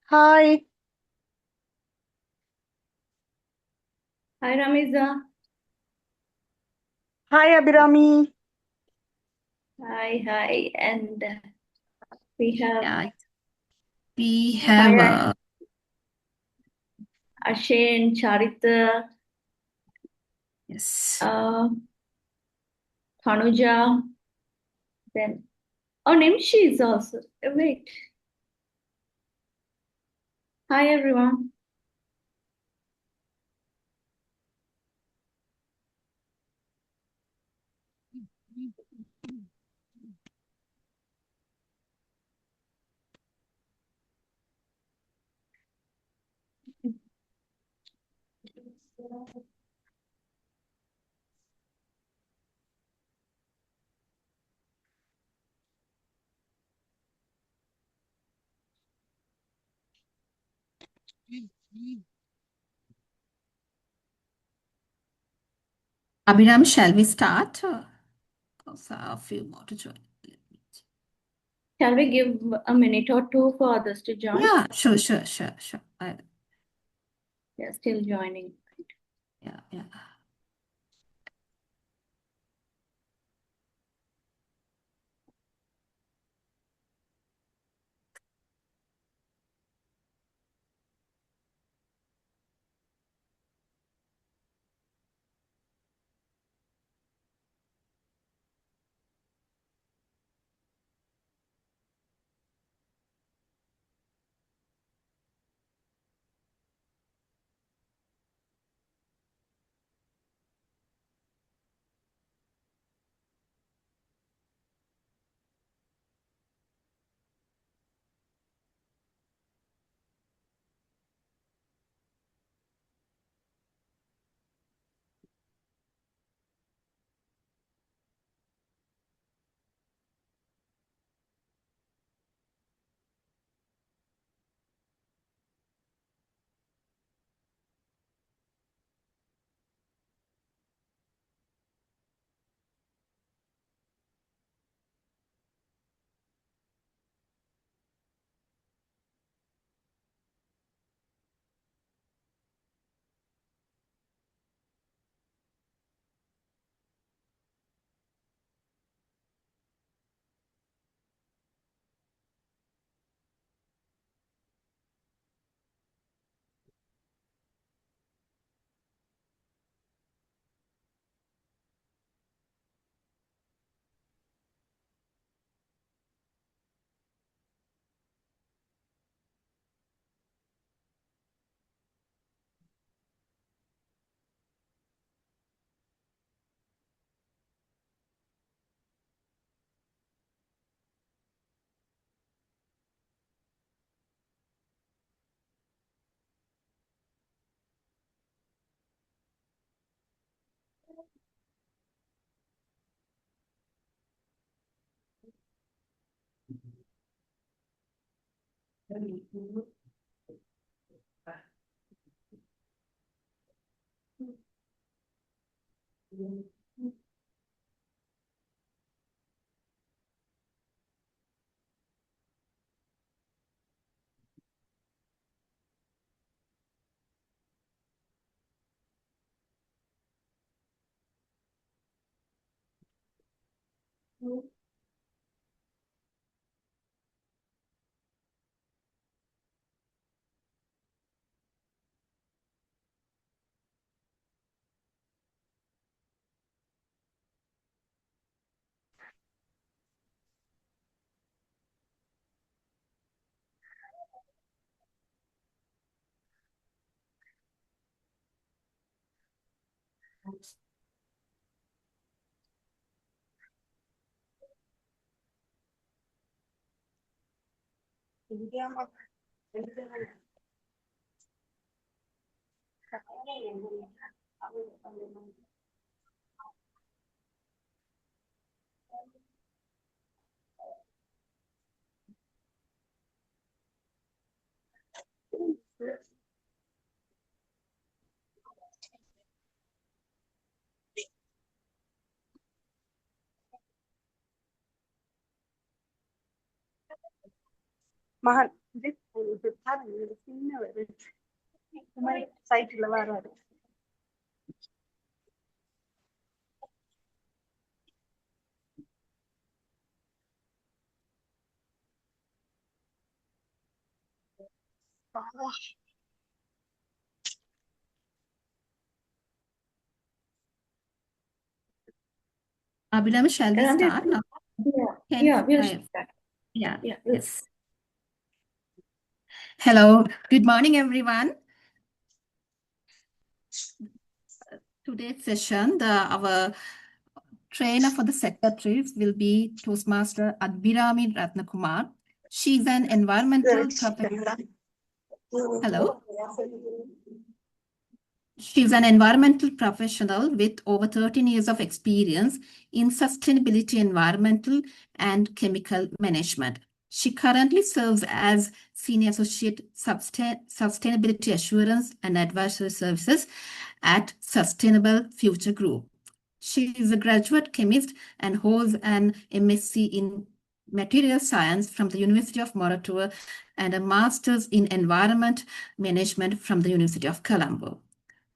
Hi, Hi Ramiza. hi Abhirami. Hi. And we have Yeah, we hi have Akshay and Charita, yes. uh, Thanuja, then Nimshi is also. Wait. Hi everyone. Abhiram, shall we start? Because a few more to join. Shall we give a minute or two for others to join? Yeah, sure. They're still joining. Yeah. Mahan. சைட்ல வராது. Abhinam, shall we And start now? we'll start. Yeah, Yeah, yes. Hello, good morning, everyone. Today's session, our trainer for the secretaries will be Toastmaster Abhirami Ratnakumar. She's an environmental professional. Hello. She's an environmental professional with over 13 years of experience in sustainability, environmental, and chemical management. She currently serves as Senior Associate Sustainability Assurance and Advisory Services at Sustainable Future Group. She is a graduate chemist and holds an MSc in Material Science from the University of Moratuwa and a Master's in Environment Management from the University of Colombo.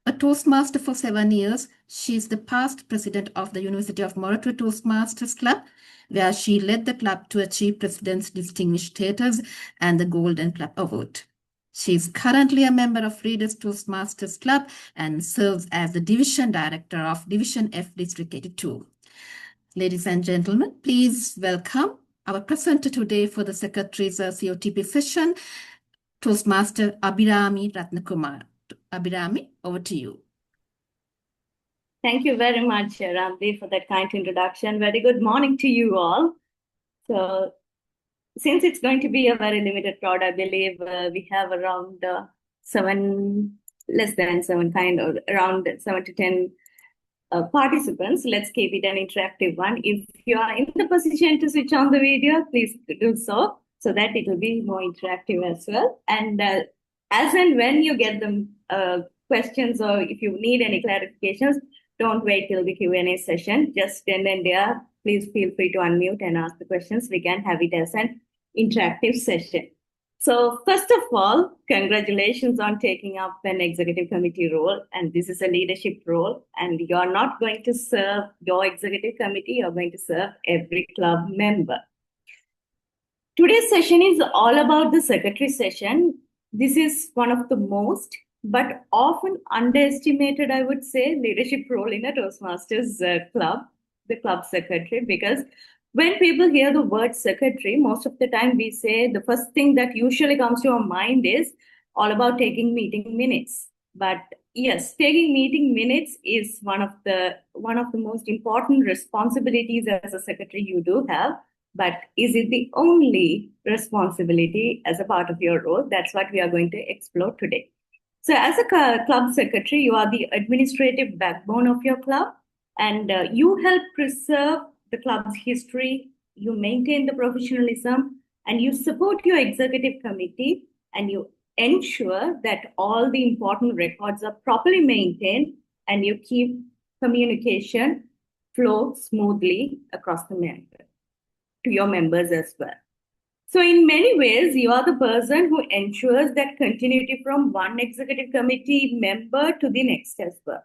A Toastmaster for 7 years, she is the past president of the University of Moratuwa Toastmasters Club, where she led the club to achieve President's Distinguished Status and the Golden Club Award. She is currently a member of Readers Toastmasters Club and serves as the Division Director of Division F District 82. Ladies and gentlemen, please welcome our presenter today for the Secretary's COTP session, Toastmaster Abhirami Ratnakumar. Abhirami, over to you. Thank you very much, Ramdeep, for that kind introduction. Very good morning to you all. So, since it's going to be a very limited crowd, I believe we have around less than 7, around 7 to 10 participants. Let's keep it an interactive one. If you are in the position to switch on the video, please do so that it will be more interactive as well. And as and when you get the questions, or if you need any clarifications, don't wait till the Q&A session. Just then and there, please feel free to unmute and ask the questions. We can have it as an interactive session. So first of all, congratulations on taking up an executive committee role. And this is a leadership role. And you're not going to serve your executive committee, you're going to serve every club member. Today's session is all about the secretary session. This is one of the most, but often underestimated, I would say, leadership role in a Toastmasters club, the club secretary, because when people hear the word secretary, most of the time we say the first thing that usually comes to our mind is all about taking meeting minutes. But yes, taking meeting minutes is one of the most important responsibilities as a secretary you do have. But is it the only responsibility as a part of your role? That's what we are going to explore today. So as a club secretary, you are the administrative backbone of your club, and you help preserve the club's history, you maintain the professionalism, and you support your executive committee, and you ensure that all the important records are properly maintained, and you keep communication flow smoothly across the member to your members as well. So in many ways, you are the person who ensures that continuity from one executive committee member to the next as well.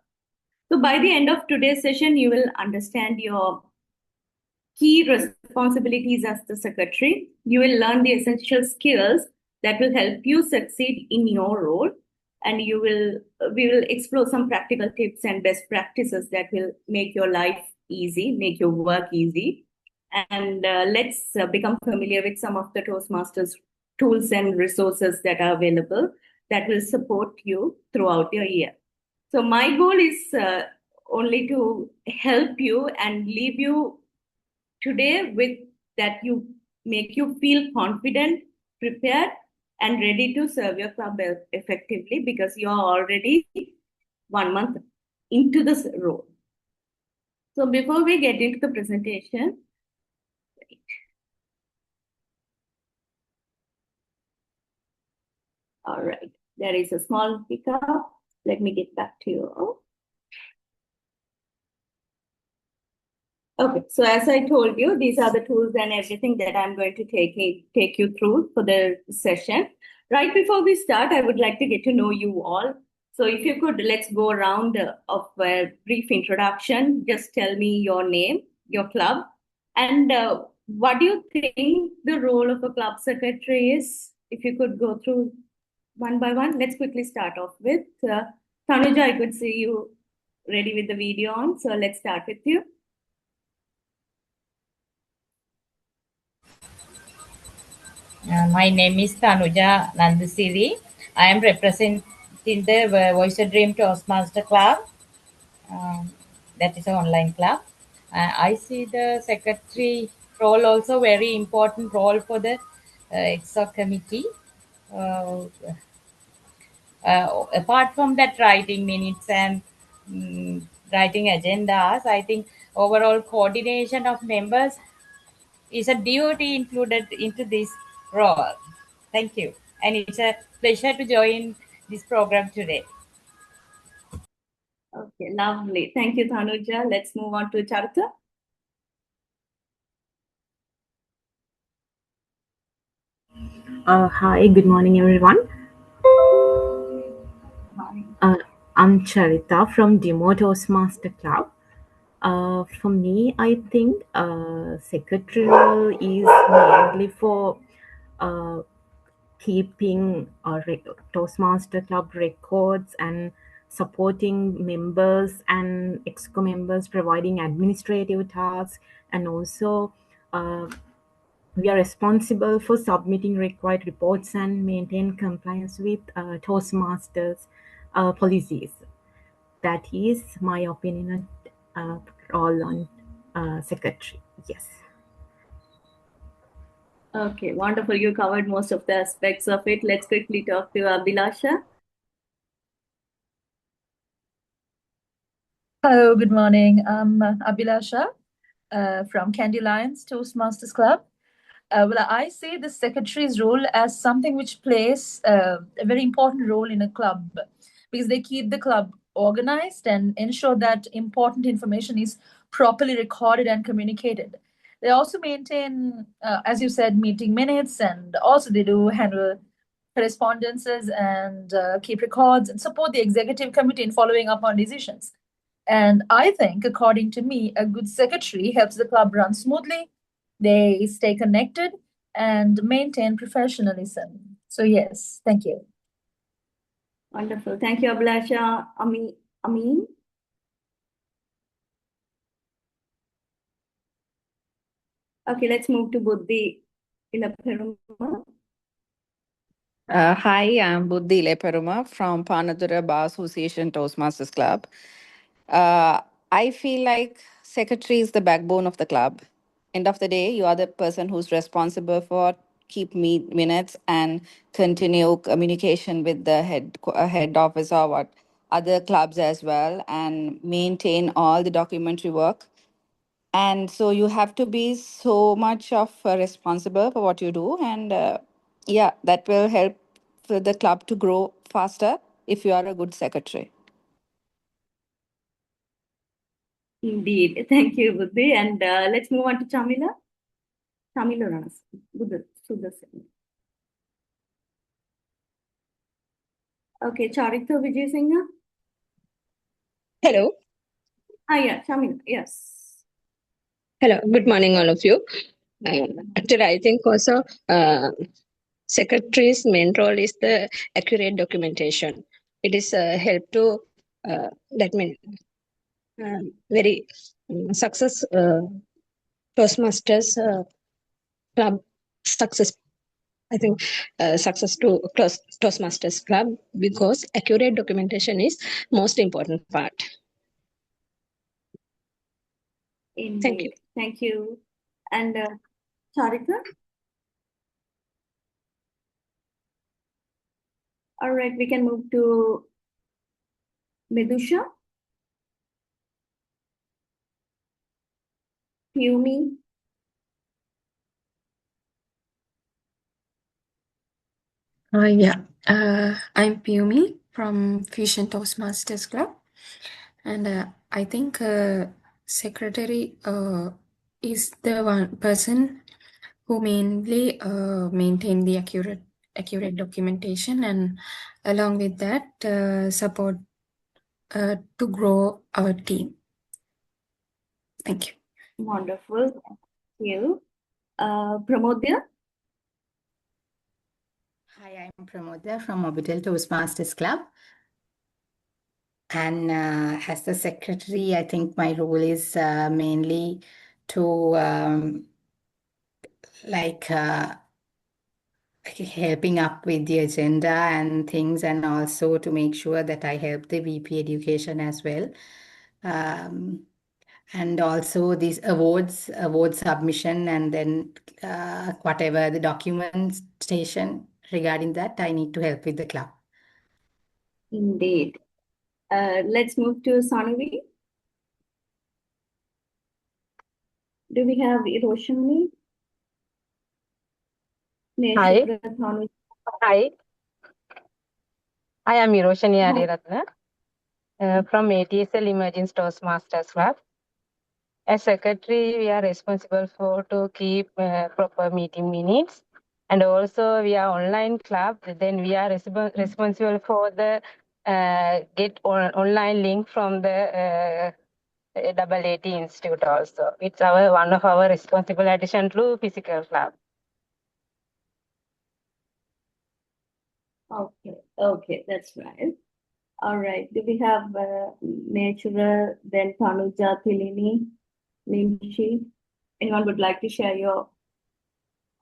So by the end of today's session, you will understand your key responsibilities as the secretary. You will learn the essential skills that will help you succeed in your role. And we will explore some practical tips and best practices that will make your life easy, make your work easy. And let's become familiar with some of the Toastmasters tools and resources that are available that will support you throughout your year. So my goal is only to help you and leave you today with that you make you feel confident, prepared, and ready to serve your club effectively, because you are already 1 month into this role. So before we get into the presentation, all right, there is a small hiccup. Let me get back to you. Okay, so as I told you, these are the tools and everything that I'm going to take you through for the session. Right before we start, I would like to get to know you all. So if you could, let's go around of a brief introduction. Just tell me your name, your club, and what do you think the role of a club secretary is? If you could go through one by one, let's quickly start off with Tanuja. I could see you ready with the video on, so let's start with you. My name is Tanuja Nandasiri. I am representing the Voice a Dream Toastmaster Club. That is an online club. I see the secretary role also very important role for the exec committee. Uh, Apart from that, writing minutes and writing agendas, I think overall coordination of members is a duty included into this role. Thank you. And it's a pleasure to join this program today. Okay, lovely. Thank you, Tanuja. Let's move on to Charita. Hi, good morning, everyone. Hi. I'm Charita from Demo Toastmaster Club. For me, I think secretary role is mainly for keeping Toastmaster Club records and supporting members and exco members, providing administrative tasks, and also we are responsible for submitting required reports and maintain compliance with Toastmasters policies. That is my opinion on role on secretary. Yes. Okay, wonderful. You covered most of the aspects of it. Let's quickly talk to Abhilasha. Hello, good morning. I'm Abhilasha from Candy Lions Toastmasters Club. Well, I see the secretary's role as something which plays a very important role in a club because they keep the club organized and ensure that important information is properly recorded and communicated. They also maintain, as you said, meeting minutes, and also they do handle correspondences and keep records and support the executive committee in following up on decisions. And I think, according to me, a good secretary helps the club run smoothly. They stay connected and maintain professionalism. So, yes, thank you. Wonderful. Thank you, Abhilasha. Amin. Okay, let's move to Buddhi Ilaperuma. Hi, I'm Buddhi Leperuma from Panadura Bar Association Toastmasters Club. I feel like secretary is the backbone of the club. End of the day, you are the person who's responsible for keep minutes and continue communication with the head office or what other clubs as well, and maintain all the documentary work. And so you have to be so much of responsible for what you do, and yeah, that will help for the club to grow faster if you are a good secretary. Indeed. Thank you, Buddhi. And let's move on to Chamila. Chamila Ranas. Sudarshan. Okay, Charita Vijay Singha. Hello. Yeah, Chamila. Yes. Hello. Good morning, all of you. Actually, I think also secretary's main role is the accurate documentation. It is help to that mean very success Toastmasters club success. I think success to Toastmasters club because accurate documentation is most important part. Indeed. Thank you. Thank you. And Charita? All right, we can move to Medusha. Pumi. I'm Pumi from Fusion Toastmasters Club, and I think secretary is the one person who mainly maintain the accurate documentation, and along with that support to grow our team. Thank you. Wonderful. Thank you. Pramodya? Hi, I'm Pramodya from Orbital Toastmasters Club. And as the secretary, I think my role is mainly to helping up with the agenda and things, and also to make sure that I help the VP education as well. And also these award submission, and then whatever the documentation regarding that, I need to help with the club. Indeed. Let's move to Sanovi. Do we have Iroshani? Hi. Hi. I am Iroshani Ariratna from ATSL Emerging Toastmasters Club. As secretary, we are responsible for to keep proper meeting minutes, and also we are online club. Then we are responsible for the get online link from the AAT Institute also. It's one of our responsible addition to physical club. Okay, that's right. All right. Do we have Natura, then Tanuja, Tilini, Nimshi? Anyone would like to share your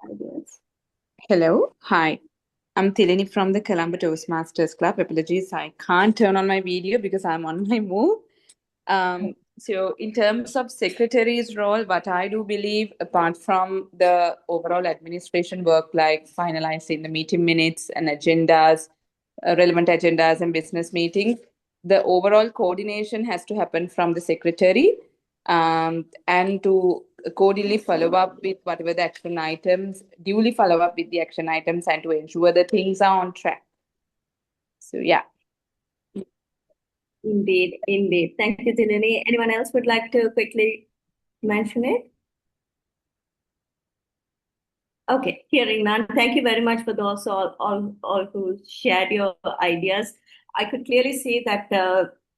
ideas? Hello. Hi. I'm Tilini from the Colombo Toastmasters Club. Apologies, I can't turn on my video because I'm on my move. So in terms of secretary's role, what I do believe, apart from the overall administration work, like finalizing the meeting minutes and agendas, relevant agendas and business meetings, the overall coordination has to happen from the secretary, and to accordingly follow up with whatever the action items, duly follow up with the action items, and to ensure that things are on track. So yeah. Indeed. Thank you, Tilini. Anyone else would like to quickly mention it? Okay, hearing none. Thank you very much for those all who shared your ideas. I could clearly see that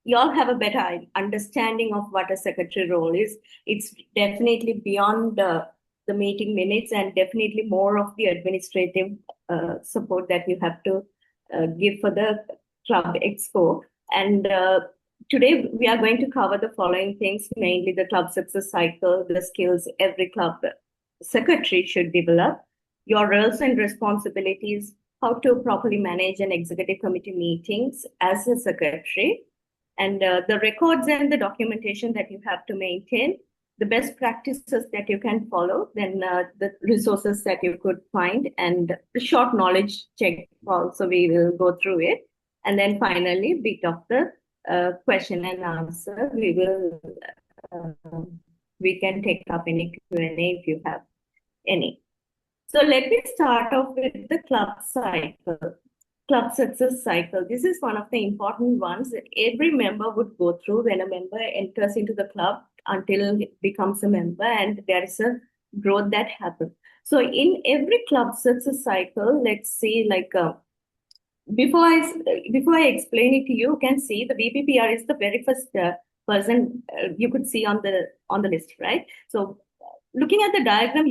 you all have a better understanding of what a secretary role is. It's definitely beyond the meeting minutes, and definitely more of the administrative support that you have to give for the Club Expo. And today we are going to cover the following things, mainly the club success cycle, the skills every club secretary should develop, your roles and responsibilities, how to properly manage an executive committee meetings as a secretary, and the records and the documentation that you have to maintain, the best practices that you can follow, then the resources that you could find, and the short knowledge check also we will go through it. And then finally, bit of the question and answer. We can take up any Q&A if you have any. So let me start off with the club cycle, club success cycle. This is one of the important ones that every member would go through when a member enters into the club until it becomes a member, and there is a growth that happens. So in every club success cycle, let's see, like before I explain it to you, you can see the VPPR is the very first person you could see on the list, right? So looking at the diagram,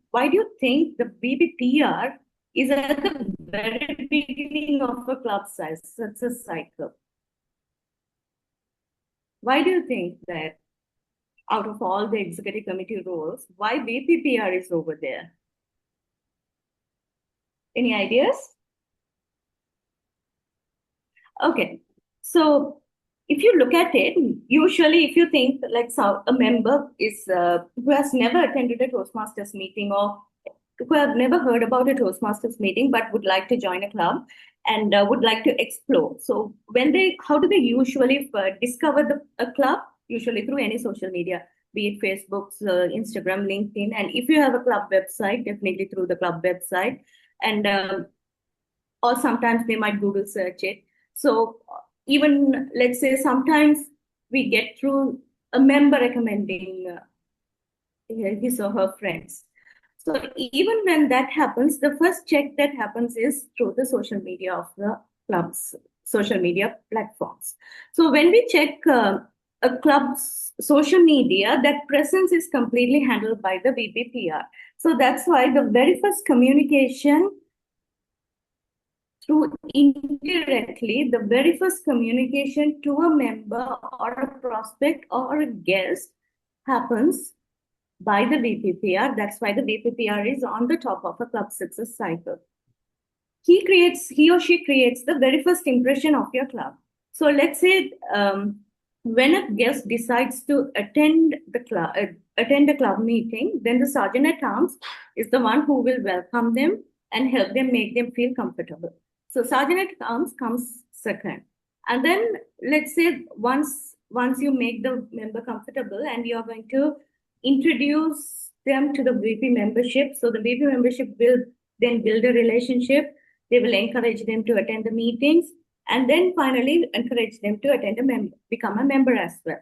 why do you think the VPPR is at the very beginning of a club success cycle? Why do you think that out of all the executive committee roles, why VPPR is over there? Any ideas? Okay, so if you look at it, usually if you think like a member is who has never attended a Toastmasters meeting, or who have never heard about a Toastmasters meeting but would like to join a club and would like to explore. So how do they usually discover a club? Usually through any social media, be it Facebook, Instagram, LinkedIn, and if you have a club website, definitely through the club website, and or sometimes they might Google search it. So even let's say sometimes we get through a member recommending his or her friends. So even when that happens, the first check that happens is through the social media of the club's social media platforms. So when we check a club's social media, that presence is completely handled by the VPPR. So that's why the very first communication through indirectly, the very first communication to a member or a prospect or a guest happens by the VPPR. That's why the VPPR is on the top of a club success cycle. He or she creates the very first impression of your club. So let's say when a guest decides to attend a club meeting, then the sergeant at arms is the one who will welcome them and help them, make them feel comfortable. So sergeant at arms comes second. And then let's say once you make the member comfortable and you are going to introduce them to the VP membership. So the VP membership will then build a relationship. They will encourage them to attend the meetings and then finally encourage them to become a member as well.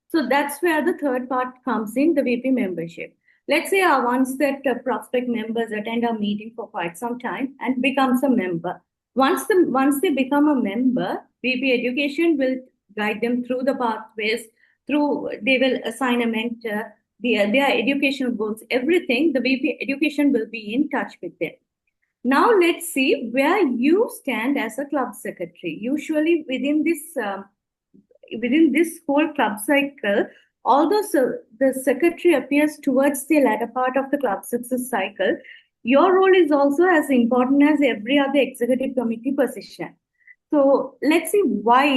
So that's where the third part comes in, the VP membership. Let's say once that prospect members attend our meeting for quite some time and becomes a member. Once they become a member, VP Education will guide them through the pathways, they will assign a mentor, their educational goals, everything, the VP Education will be in touch with them. Now let's see where you stand as a club secretary. Usually within this whole club cycle, although the secretary appears towards the latter part of the club success cycle, your role is also as important as every other executive committee position. So let's see why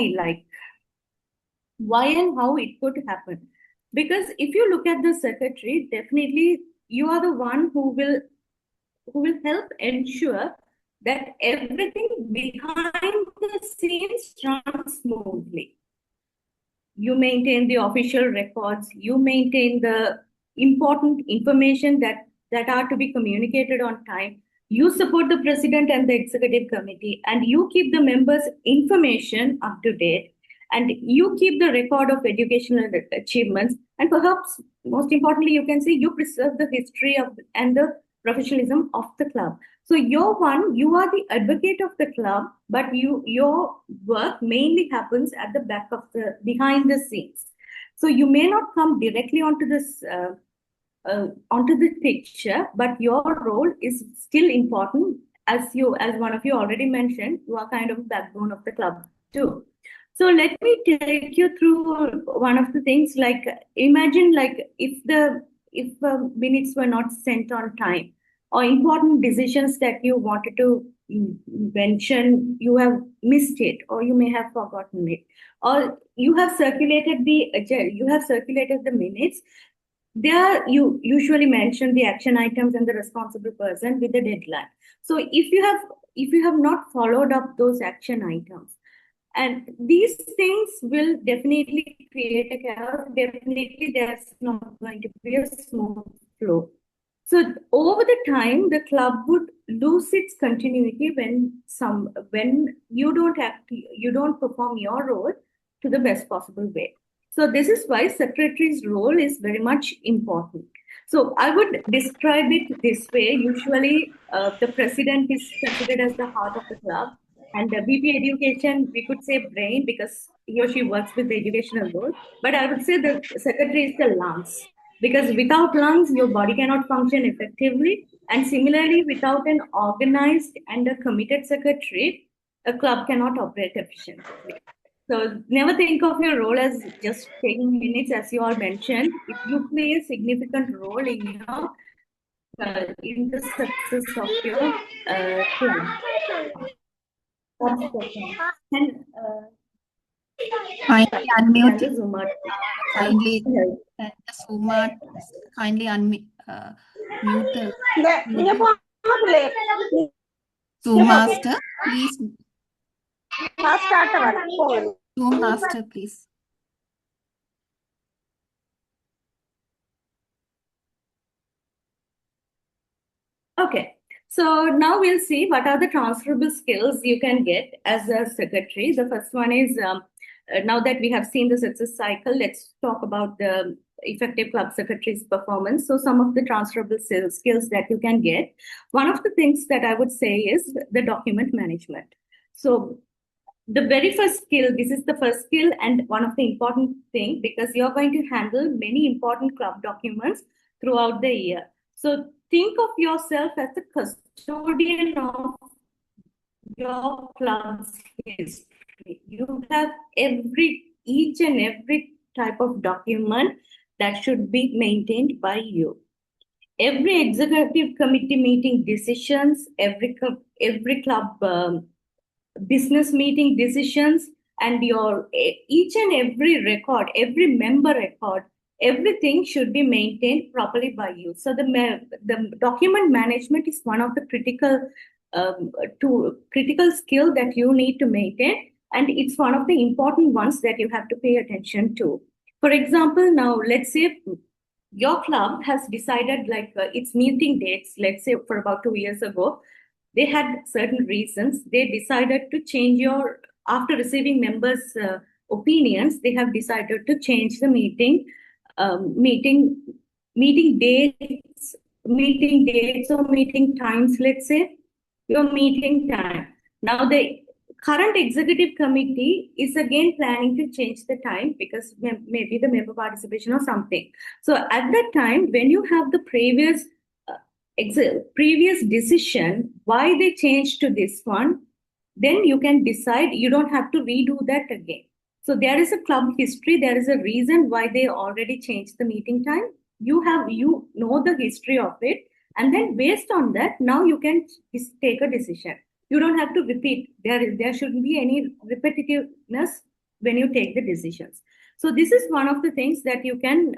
and how it could happen. Because if you look at the secretary, definitely you are the one who will help ensure that everything behind the scenes runs smoothly. You maintain the official records, you maintain the important information that are to be communicated on time, you support the president and the executive committee, and you keep the members' information up to date, and you keep the record of educational achievements, and perhaps most importantly, you can say you preserve the history and the professionalism of the club. So you are the advocate of the club, but your work mainly happens at the behind the scenes. So you may not come directly onto the picture, but your role is still important. As one of you already mentioned, you are kind of the backbone of the club too. So let me take you through one of the things. Like imagine if the minutes were not sent on time, or important decisions that you wanted to mention, you have missed it, or you may have forgotten it, or you have circulated the minutes. There you usually mention the action items and the responsible person with the deadline. So if you have not followed up those action items, and these things will definitely create a chaos. Definitely, there's not going to be a smooth flow. So over the time, the club would lose its continuity when you don't perform your role to the best possible way. So this is why secretary's role is very much important. So I would describe it this way. Usually, the president is considered as the heart of the club. And the VP Education, we could say brain because he or she works with the educational goal. But I would say the secretary is the lungs, because without lungs, your body cannot function effectively. And similarly, without an organized and a committed secretary, a club cannot operate efficiently. So never think of your role as just taking minutes, as you all mentioned. If you play a significant role in the success of your club. And Kindly unmute. Kindly unmute. Zoom master, please. Zoom master, please. Okay. So now we'll see what are the transferable skills you can get as a secretary. The first one is now that we have seen the success cycle, let's talk about the effective club secretary's performance. So some of the transferable skills that you can get. One of the things that I would say is the document management. So the very first skill, this is the first skill and one of the important thing, because you're going to handle many important club documents throughout the year. So think of yourself as the custodian of your club's history. You have each and every type of document that should be maintained by you. Every executive committee meeting decisions, every club business meeting decisions, and your each and every record, every member record, everything should be maintained properly by you. So the document management is one of the critical skill that you need to maintain, and it's one of the important ones that you have to pay attention to. For example, now let's say your club has decided its meeting dates, let's say for about 2 years ago, they had certain reasons. They decided to change after receiving members' opinions, they have decided to change the meeting dates or meeting times, let's say, your meeting time. Now, the current executive committee is again planning to change the time because maybe the member participation or something. So at that time, when you have the previous decision, why they changed to this one, then you can decide. You don't have to redo that again. So there is a club history. There is a reason why they already changed the meeting time. You know the history of it. And then based on that, now you can take a decision. You don't have to repeat. There shouldn't be any repetitiveness when you take the decisions. So this is one of the things that you can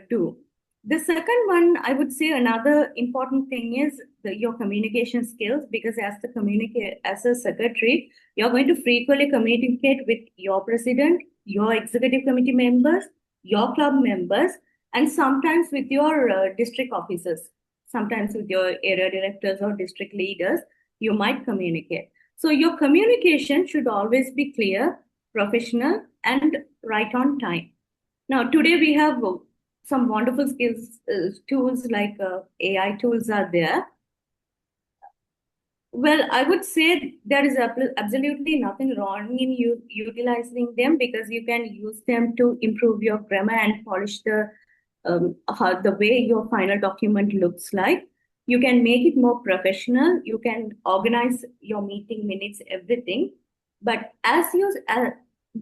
do. The second one, I would say another important thing is your communication skills, because as a secretary, you're going to frequently communicate with your president, your executive committee members, your club members, and sometimes with your district officers, sometimes with your area directors or district leaders, you might communicate. So your communication should always be clear, professional, and right on time. Now, today we have some wonderful skills tools like AI tools are there. Well, I would say there is absolutely nothing wrong in you utilizing them, because you can use them to improve your grammar and polish the way your final document looks like. You can make it more professional. You can organize your meeting minutes, everything. But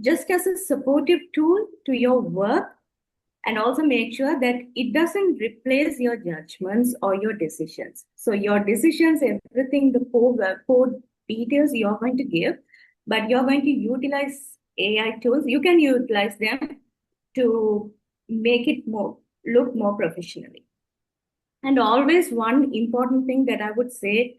just as a supportive tool to your work, and also make sure that it doesn't replace your judgments or your decisions. So your decisions, everything, the core details you're going to give, but you're going to utilize AI tools. You can utilize them to make it look more professionally. And always one important thing that I would say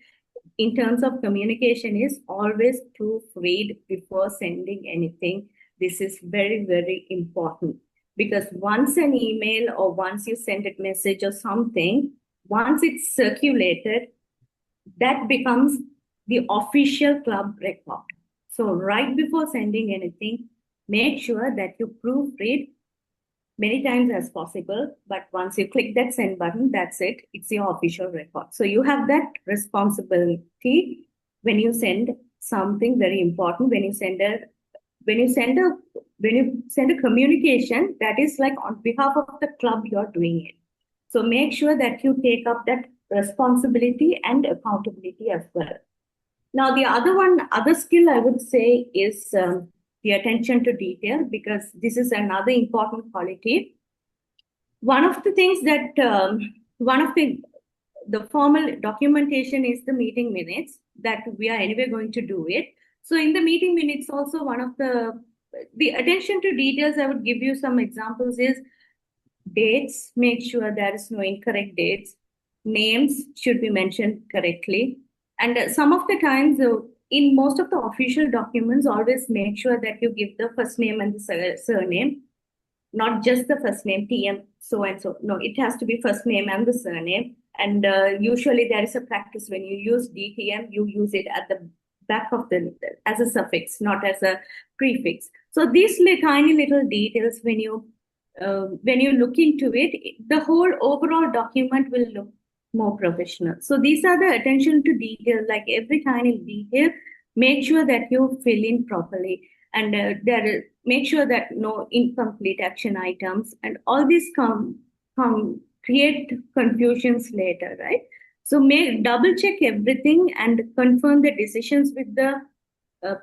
in terms of communication is always proofread before sending anything. This is very, very important. Because once an email or once you send a message or something, once it's circulated, that becomes the official club record. So right before sending anything, make sure that you proofread many times as possible. But once you click that send button, that's it. It's your official record. So you have that responsibility when you send something very important, when you send a communication that is like on behalf of the club you're doing it. So make sure that you take up that responsibility and accountability as well. Now, the other skill I would say is the attention to detail, because this is another important quality. One of the things that the formal documentation is the meeting minutes, that we are anyway going to do it. So in the meeting minutes also, one of the attention to details, I would give you some examples, is dates. Make sure there is no incorrect dates. Names should be mentioned correctly. And some of the times, in most of the official documents, always make sure that you give the first name and the surname, not just the first name, TM, so and so. No, it has to be first name and the surname. And usually there is a practice when you use DTM, you use it at the back of as a suffix, not as a prefix. So these tiny little details, when you look into it, the whole overall document will look more professional. So these are the attention to detail, like every tiny detail, make sure that you fill in properly, and make sure that no incomplete action items, and all these create confusions later, right? So double check everything and confirm the decisions with the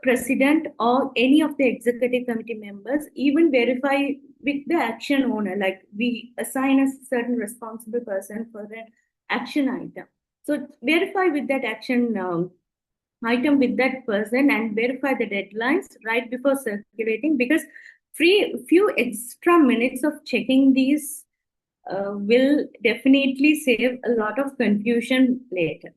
president or any of the executive committee members. Even verify with the action owner, like we assign a certain responsible person for an action item. So verify with that action item with that person and verify the deadlines right before circulating, because few extra minutes of checking these will definitely save a lot of confusion later.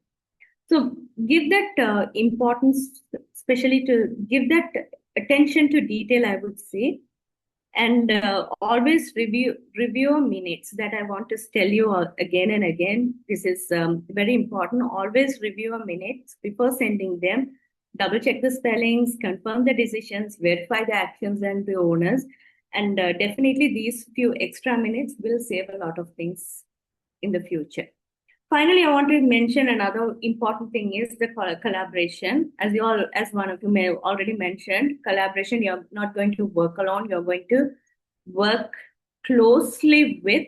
So give that importance, especially to give that attention to detail, I would say, and always review minutes. That I want to tell you again and again. This is very important. Always review minutes before sending them. Double check the spellings, confirm the decisions, verify the actions and the owners, and definitely these few extra minutes will save a lot of things in the future. Finally, I want to mention another important thing is the collaboration. As one of you may have already mentioned, collaboration, you're not going to work alone. You're going to work closely with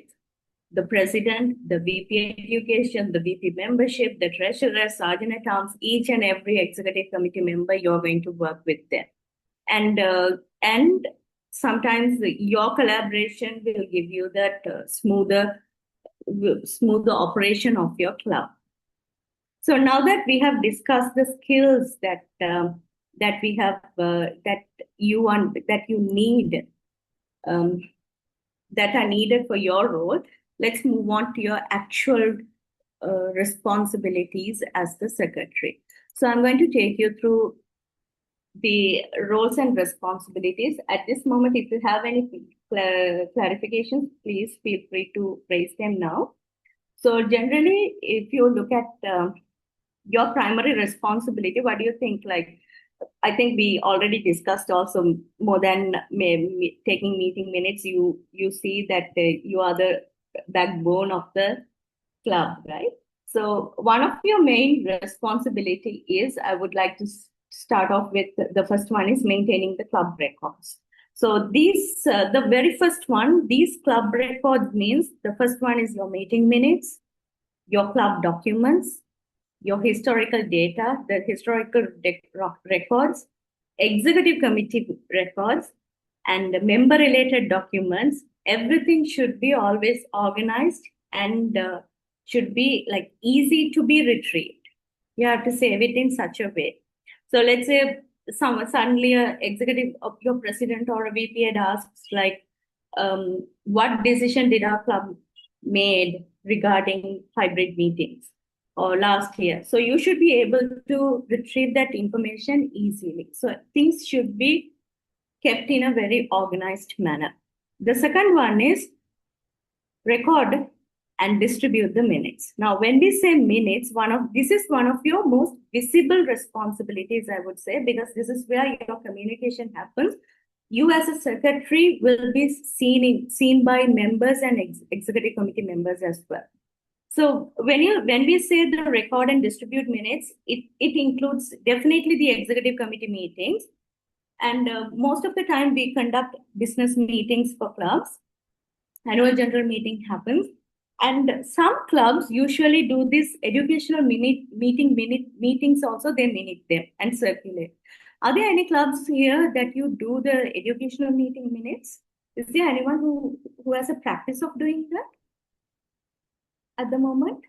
the president, the VP education, the VP membership, the treasurer, sergeant at arms, each and every executive committee member, you're going to work with them. And sometimes your collaboration will give you that smoother operation of your club. So now that we have discussed the skills that we have that you need that are needed for your role, let's move on to your actual responsibilities as the secretary. So I'm going to take you through the roles and responsibilities. At this moment, if you have any clarifications, please feel free to raise them now. So generally, if you look at your primary responsibility, what do you think? Like, I think we already discussed also more than taking meeting minutes. You see that you are the backbone of the club, right? So one of your main responsibility is, I would like to start off with the first one is maintaining the club records. So these, the very first one, these club records means the first one is your meeting minutes, your club documents, your historical data, the historical records, executive committee records, and member-related documents. Everything should be always organized and should be like easy to be retrieved. You have to save it in such a way. So let's say suddenly an executive of your president or a VP had asks like, what decision did our club made regarding hybrid meetings or last year? So you should be able to retrieve that information easily. So things should be kept in a very organized manner. The second one is record and distribute the minutes. Now, when we say minutes, this is one of your most visible responsibilities, I would say, because this is where your communication happens. You as a secretary will be seen by members and executive committee members as well. So when we say the record and distribute minutes, it includes definitely the executive committee meetings. And most of the time we conduct business meetings for clubs. Annual general meeting happens. And some clubs usually do this educational meetings also, they minute them and circulate. Are there any clubs here that you do the educational meeting minutes? Is there anyone who has a practice of doing that at the moment?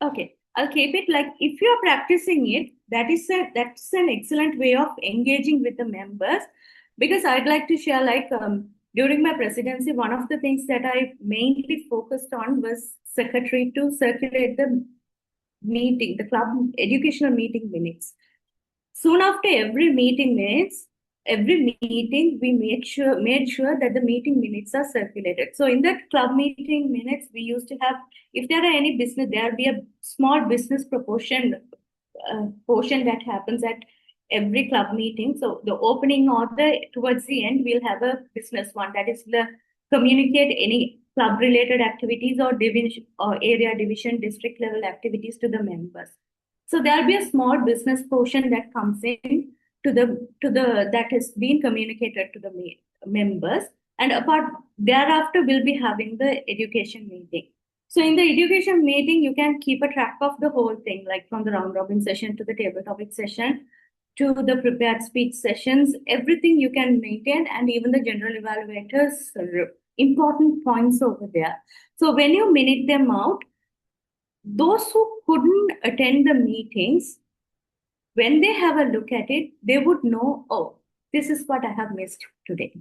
Okay, I'll keep it like, if you're practicing it, that's an excellent way of engaging with the members. Because I'd like to share, like, during my presidency, one of the things that I mainly focused on was secretary to circulate the meeting, the club educational meeting minutes. Soon after every meeting, we made sure that the meeting minutes are circulated. So in that club meeting minutes, we used to have, if there are any business, there'll be a small business proportion portion that happens at every club meeting. So the opening or towards the end, we'll have a business one, that is the communicate any club related activities or division or area division district level activities to the members. So there'll be a small business portion that comes in to the that has been communicated to the members, and apart thereafter we'll be having the education meeting. So in the education meeting, you can keep a track of the whole thing, like from the round robin session to the table topic session to the prepared speech sessions, everything you can maintain, and even the general evaluators important points over there. So when you minute them out, those who couldn't attend the meetings, when they have a look at it, they would know, oh, this is what I have missed today,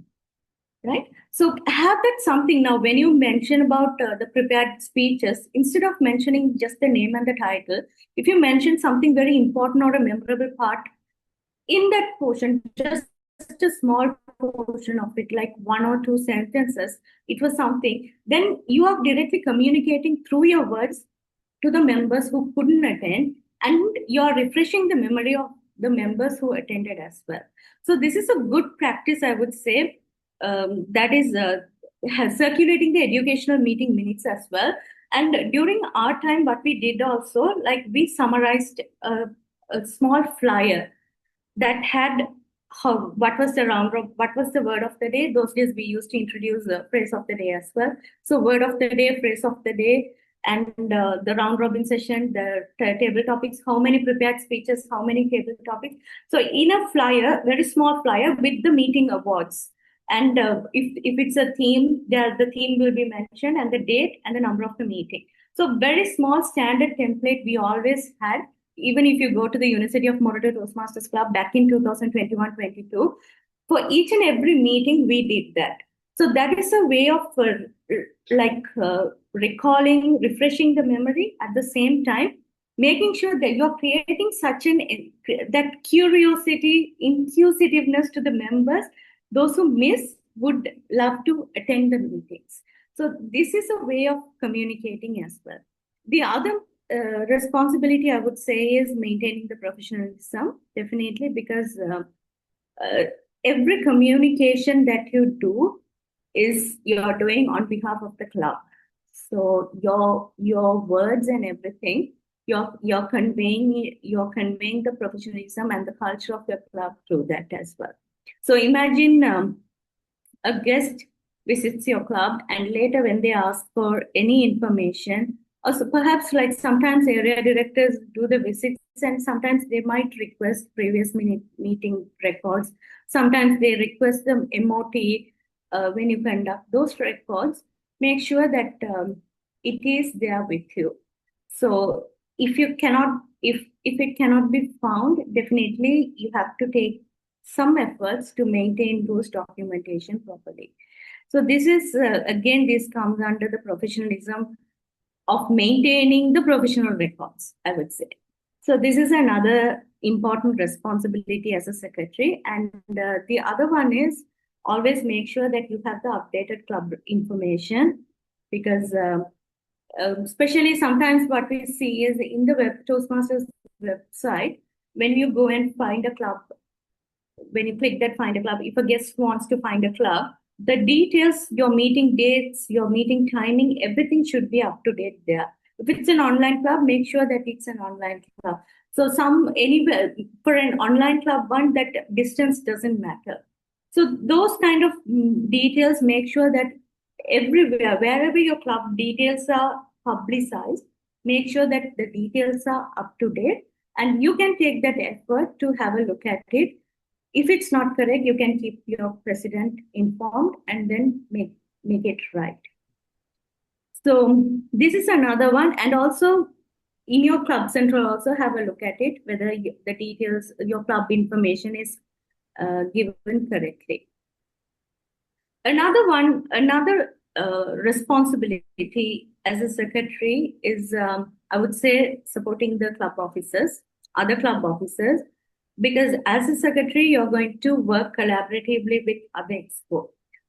right? So have that something. Now, when you mention about the prepared speeches, instead of mentioning just the name and the title, if you mention something very important or a memorable part in that portion, just a small portion of it, like 1 or 2 sentences, it was something, then you are directly communicating through your words to the members who couldn't attend, and you're refreshing the memory of the members who attended as well. So this is a good practice, I would say, that is circulating the educational meeting minutes as well. And during our time, what we did also, like we summarized a small flyer that had what was the what was the word of the day. Those days we used to introduce the phrase of the day as well. So word of the day, phrase of the day, and the round robin session, the table topics, how many prepared speeches, how many table topics. So in a flyer, very small flyer with the meeting awards. And if it's a theme, the theme will be mentioned and the date and the number of the meeting. So very small standard template we always had. Even if you go to the University of Morato Toastmasters Club back in 2021-22, for each and every meeting, we did that. So that is a way of recalling, refreshing the memory at the same time, making sure that you're creating such that curiosity, inclusiveness to the members. Those who miss would love to attend the meetings. So this is a way of communicating as well. The other responsibility, I would say, is maintaining the professionalism, definitely, because every communication that you do is you're doing on behalf of the club. So your words and everything, you're conveying the professionalism and the culture of your club through that as well. So imagine a guest visits your club, and later when they ask for any information, also perhaps like sometimes area directors do the visits, and sometimes they might request previous meeting records. Sometimes they request the MOT when you conduct those records. Make sure that it is there with you. So if it cannot be found, definitely you have to take some efforts to maintain those documentation properly. So this is again, this comes under the professionalism of maintaining the professional records, I would say. So this is another important responsibility as a secretary. And the other one is always make sure that you have the updated club information, because especially sometimes what we see is in the Toastmasters website, when you go and find a club, when you click that find a club, if a guest wants to find a club, the details, your meeting dates, your meeting timing, everything should be up to date there. If it's an online club, make sure that it's an online club. So anywhere for an online club one, that distance doesn't matter. So those kind of details, make sure that everywhere, wherever your club details are publicized, make sure that the details are up to date, and you can take that effort to have a look at it. If it's not correct, you can keep your president informed and then make it right. So this is another one. And also in your club central, also have a look at it, whether the details, your club information is given correctly. Another responsibility as a secretary is, I would say, supporting the club officers, other club officers, because as a secretary, you're going to work collaboratively with other expo.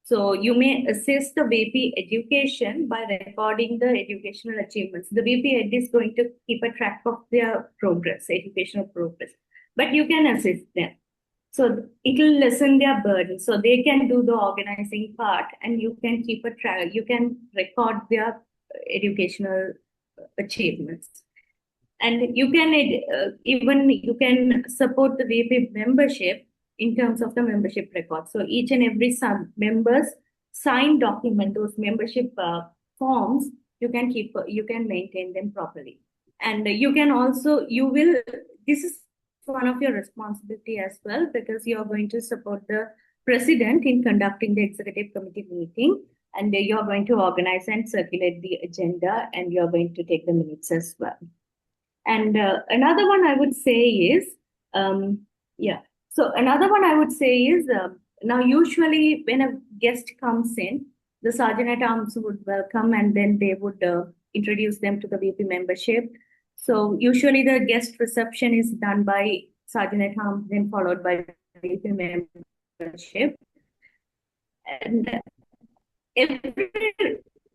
So you may assess the VP education by recording the educational achievements. The VP Ed is going to keep a track of their progress, educational progress, but you can assist them. So it will lessen their burden. So they can do the organizing part, and you can keep a track. You can record their educational achievements, and you can even you can support the VP membership in terms of the membership record. So each and every members sign document, those membership forms, you can maintain them properly. And you can also, this is one of your responsibility as well, because you are going to support the president in conducting the executive committee meeting, and you're going to organize and circulate the agenda, and you're going to take the minutes as well. And another one I would say is, So another one I would say is, now usually when a guest comes in, the Sergeant at Arms would welcome, and then they would introduce them to the VP membership. So usually the guest reception is done by Sergeant at Arms, then followed by VP membership. And every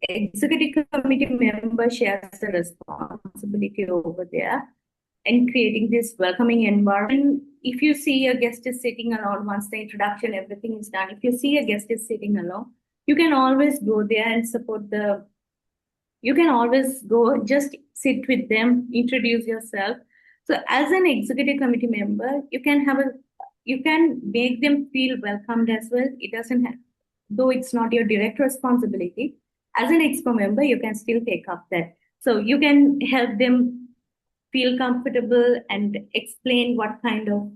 executive committee member shares the responsibility over there in creating this welcoming environment. If you see a guest is sitting alone, once the introduction, everything is done, if you see a guest is sitting alone, you can always go there and you can always go, just sit with them, introduce yourself. So as an executive committee member, you can make them feel welcomed as well. It doesn't have, though it's not your direct responsibility, as an exco member, you can still take up that. So you can help them feel comfortable and explain what kind of,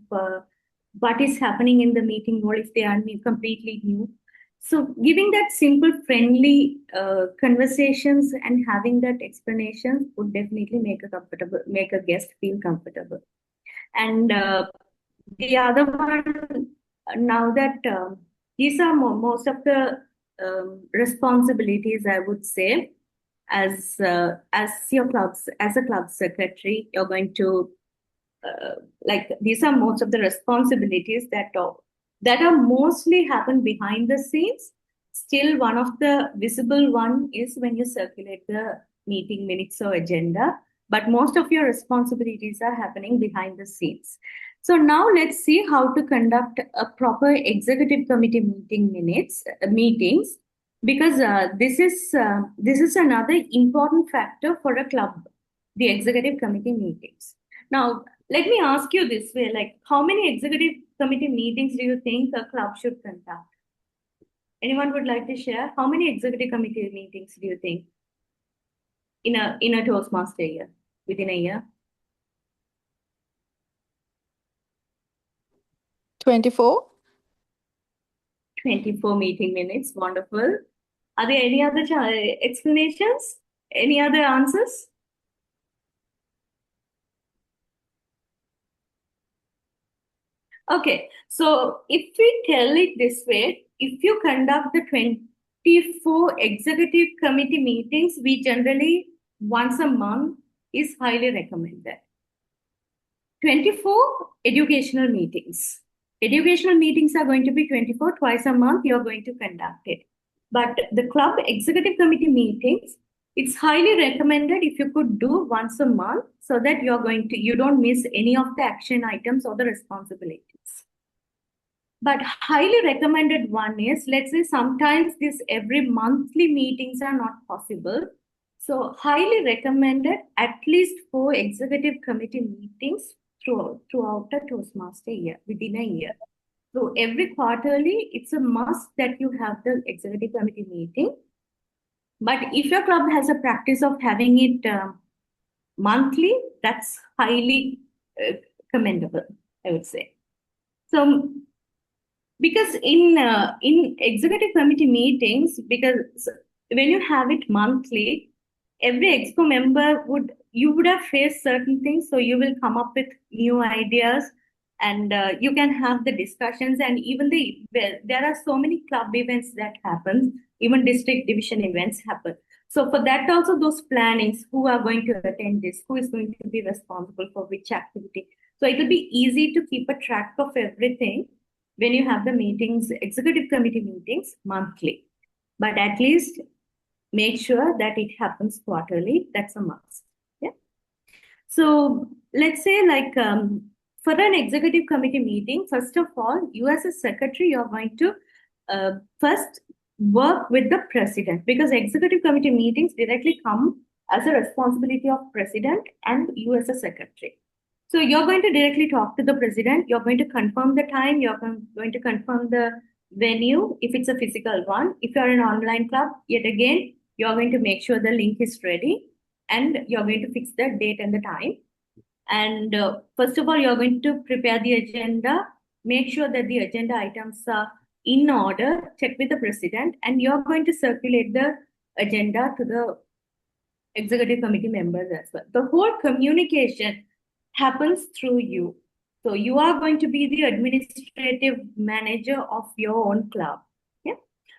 what is happening in the meeting, or if they are completely new. So giving that simple, friendly conversations and having that explanation would definitely make a guest feel comfortable. And the other one, now that these are most of the responsibilities, I would say, as your clubs, as a club secretary, you're going to these are most of the responsibilities that are mostly happen behind the scenes. Still, one of the visible one is when you circulate the meeting minutes or agenda, but most of your responsibilities are happening behind the scenes. So now let's see how to conduct a proper executive committee meetings, because this is another important factor for a club, the executive committee meetings. Now, let me ask you this way, like, how many executive committee meetings do you think a club should conduct? Anyone would like to share? How many executive committee meetings do you think in a Toastmaster year, within a year? 24. 24 meeting minutes, wonderful. Are there any other explanations? Any other answers? Okay, so if we tell it this way, if you conduct the 24 executive committee meetings, we generally once a month is highly recommended. 24 educational meetings. Educational meetings are going to be 24, twice a month you're going to conduct it. But the club executive committee meetings, it's highly recommended if you could do once a month, so that you don't miss any of the action items or the responsibilities. But highly recommended one is, let's say sometimes these every monthly meetings are not possible. So highly recommended at least 4 executive committee meetings throughout a Toastmaster year, within a year. So every quarterly, it's a must that you have the executive committee meeting. But if your club has a practice of having it monthly, that's highly commendable, I would say. So, because in executive committee meetings, because when you have it monthly, every exco member you would have faced certain things, so you will come up with new ideas, and you can have the discussions, and even there are so many club events that happen, even district division events happen. So for that also, those plannings, who are going to attend this, who is going to be responsible for which activity. So it will be easy to keep a track of everything when you have the meetings, executive committee meetings monthly, but at least make sure that it happens quarterly. That's a must. Yeah. So let's say like for an executive committee meeting, first of all, you as a secretary, you're going to first work with the president, because executive committee meetings directly come as a responsibility of president and you as a secretary. So you're going to directly talk to the president. You're going to confirm the time. You're going to confirm the venue if it's a physical one. If you're an online club, yet again, you're going to make sure the link is ready and you're going to fix the date and the time. And first of all, you're going to prepare the agenda, make sure that the agenda items are in order, check with the president, and you're going to circulate the agenda to the executive committee members as well. The whole communication happens through you. So you are going to be the administrative manager of your own club. Yeah.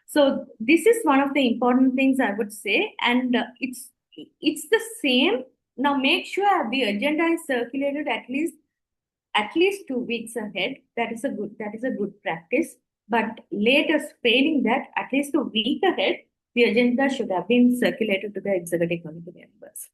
So this is one of the important things I would say, and it's the same. Now make sure the agenda is circulated at least 2 weeks ahead. That is a good practice. But latest failing that, at least a week ahead, the agenda should have been circulated to the executive committee members.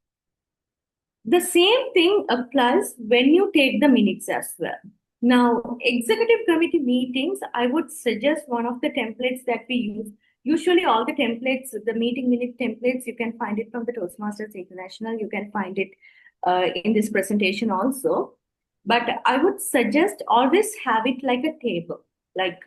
The same thing applies when you take the minutes as well. Now, executive committee meetings, I would suggest one of the templates that we use. Usually all the templates, the meeting minute templates, you can find it from the Toastmasters International. You can find it in this presentation also. But I would suggest always have it like a table, like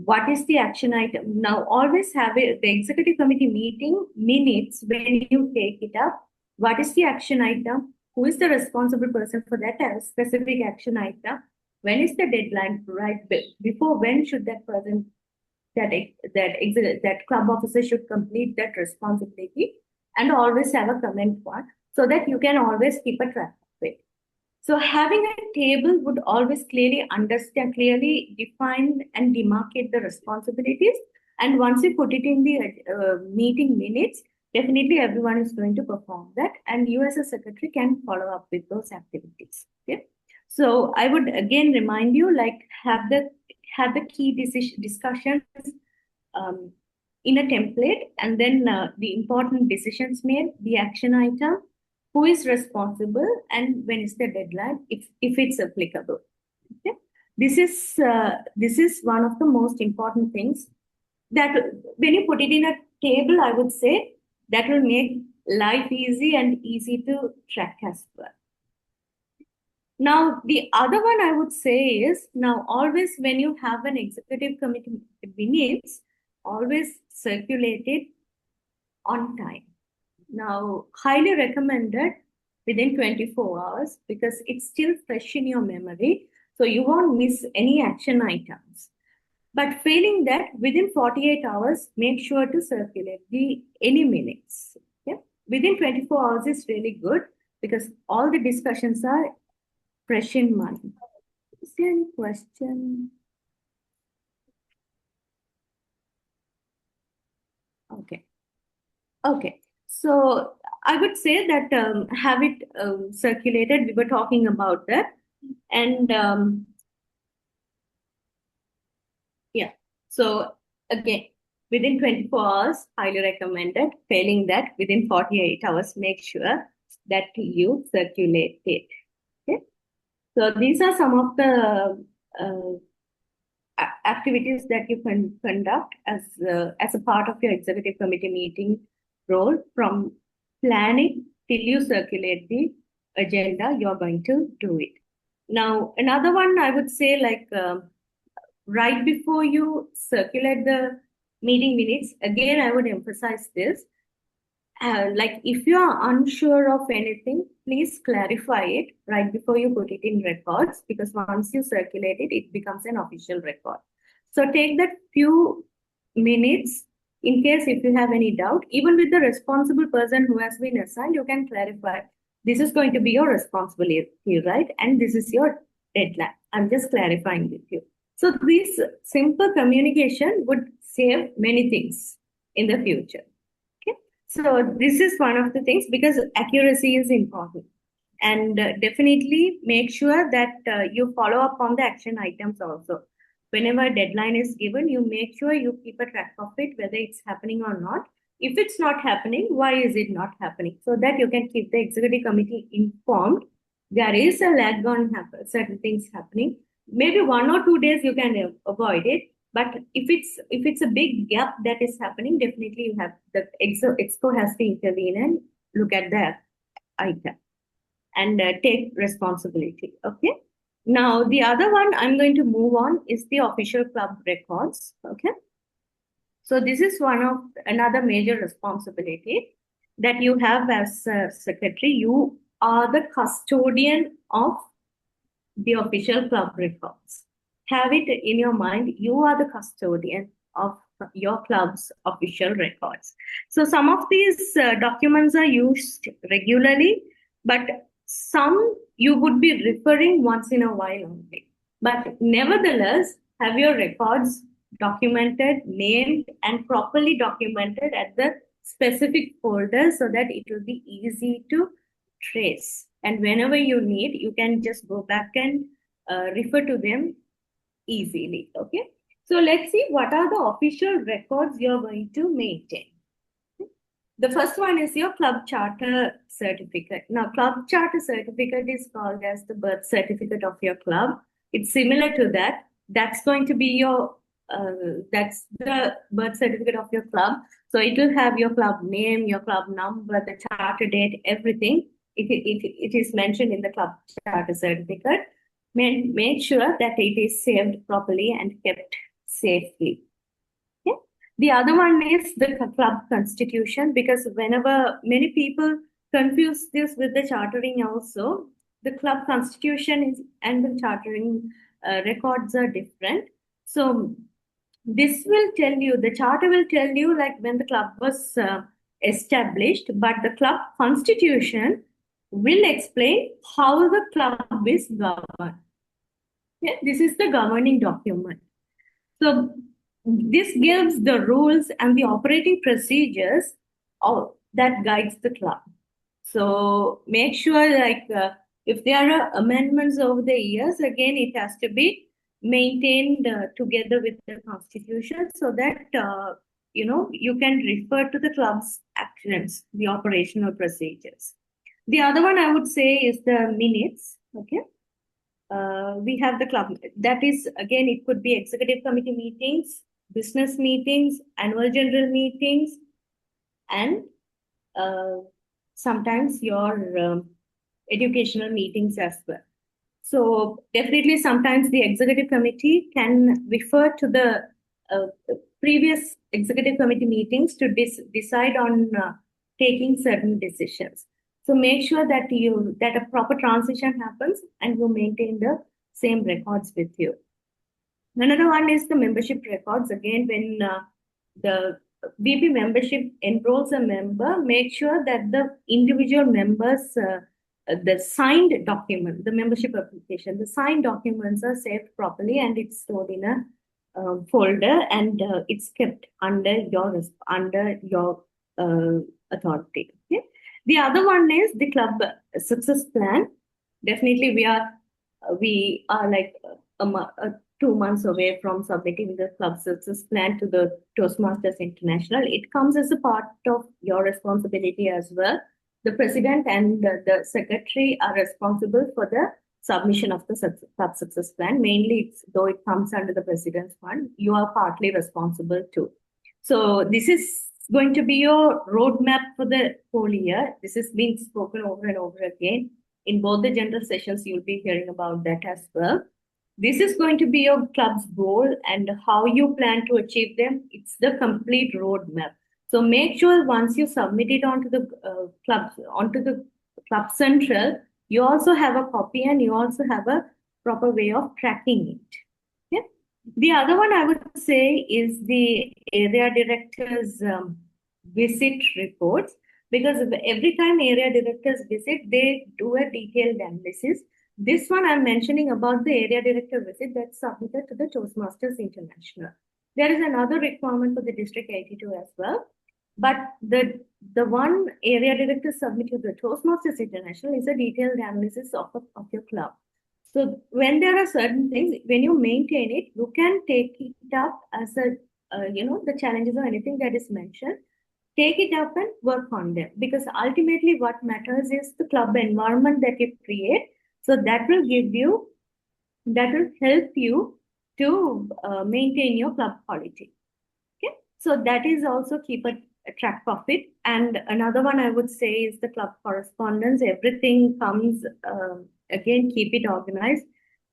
what is the action item? Now, always have it, the executive committee meeting minutes, when you take it up, what is the action item? Who is the responsible person for that specific action item? When is the deadline? Right before when should that person, that club officer should complete that responsibility? And always have a comment one so that you can always keep a track of it. So having a table would always clearly define and demarcate the responsibilities. And once you put it in the meeting minutes, definitely everyone is going to perform that. And you as a secretary can follow up with those activities. Okay. So I would again remind you, like have the key discussions in a template, and then the important decisions made, the action item, who is responsible, and when is the deadline, if it's applicable. Okay? This is one of the most important things that when you put it in a table, I would say that will make life easy and easy to track as well. Now, the other one I would say is, now always when you have an executive committee minutes, always circulate it on time. Now, highly recommended within 24 hours because it's still fresh in your memory. So you won't miss any action items. But failing that, within 48 hours, make sure to circulate any minutes. Yeah? Within 24 hours is really good because all the discussions are fresh in mind. Is there any question? Okay. Okay. So I would say that have it circulated. We were talking about that. And yeah, so again, within 24 hours, highly recommended. Failing that, within 48 hours, make sure that you circulate it. Okay. So these are some of the activities that you can conduct as a part of your executive committee meeting role, from planning till you circulate the agenda, you're going to do it. Now, another one I would say, like right before you circulate the meeting minutes, again, I would emphasize this. Like if you are unsure of anything, please clarify it right before you put it in records, because once you circulate it, it becomes an official record. So take that few minutes in case if you have any doubt, even with the responsible person who has been assigned, you can clarify, this is going to be your responsibility, right? And this is your deadline. I'm just clarifying with you. So this simple communication would save many things in the future. Okay. So this is one of the things, because accuracy is important. And definitely make sure that you follow up on the action items also. whenever a deadline is given, you make sure you keep a track of it, whether it's happening or not. If it's not happening, why is it not happening? So that you can keep the executive committee informed. There is a lag on certain things happening. Maybe 1 or 2 days you can avoid it. But if it's a big gap that is happening, definitely you have the exco has to intervene and look at the item and take responsibility. Okay. Now the other one I'm going to move on is the official club records. Okay. So this is another major responsibility that you have as secretary. You are the custodian of the official club records. Have it in your mind, you are the custodian of your club's official records. So some of these documents are used regularly, but some you would be referring once in a while only. But nevertheless, have your records documented, named, and properly documented at the specific folder so that it will be easy to trace. And whenever you need, you can just go back and refer to them easily. Okay. So let's see what are the official records you're going to maintain. The first one is your club charter certificate. Now, club charter certificate is called as the birth certificate of your club. It's similar to that. That's going to be your, that's the birth certificate of your club. So it will have your club name, your club number, the charter date, everything. It is mentioned in the club charter certificate. Make sure that it is saved properly and kept safely. Okay. The other one is the club constitution, because whenever many people confuse this with the chartering also, the club constitution and the chartering records are different. So this will tell you, the charter will tell you like when the club was established, but the club constitution will explain how the club is governed. Yeah, this is the governing document. So this gives the rules and the operating procedures that guides the club. So make sure like if there are amendments over the years, again, it has to be maintained together with the constitution so that, you know, you can refer to the club's actions, the operational procedures. The other one I would say is the minutes. Okay. We have the club. That is, again, it could be executive committee meetings, business meetings, annual general meetings, and sometimes your educational meetings as well. So definitely sometimes the executive committee can refer to the previous executive committee meetings to decide on taking certain decisions. So make sure that a proper transition happens and you maintain the same records with you. Another one is the membership records. Again, when the BP membership enrolls a member, make sure that the individual members, the signed document, the membership application, the signed documents are saved properly and it's stored in a folder and it's kept under your authority. Okay. The other one is the club success plan. Definitely, we are like 2 months away from submitting the club success plan to the Toastmasters International. It comes as a part of your responsibility as well. The president and the secretary are responsible for the submission of the club success plan. Mainly, though it comes under the president's fund, you are partly responsible too. So this is going to be your roadmap for the whole year. This is being spoken over and over again. In both the general sessions, you'll be hearing about that as well. This is going to be your club's goal and how you plan to achieve them. It's the complete roadmap. So make sure once you submit it onto the club central, you also have a copy and you also have a proper way of tracking it. Okay? The other one I would say is the area directors visit reports, because every time area directors visit, they do a detailed analysis. This one I'm mentioning about the area director visit that's submitted to the Toastmasters International. There is another requirement for the District 82 as well. But the one area director submitted to the Toastmasters International is a detailed analysis of your club. So when there are certain things, when you maintain it, you can take it up as a, the challenges or anything that is mentioned, take it up and work on them. Because ultimately what matters is the club environment that you create. So that will help you to maintain your club quality. Okay, so that is also keep a track of it. And another one I would say is the club correspondence. Everything comes, again, keep it organized,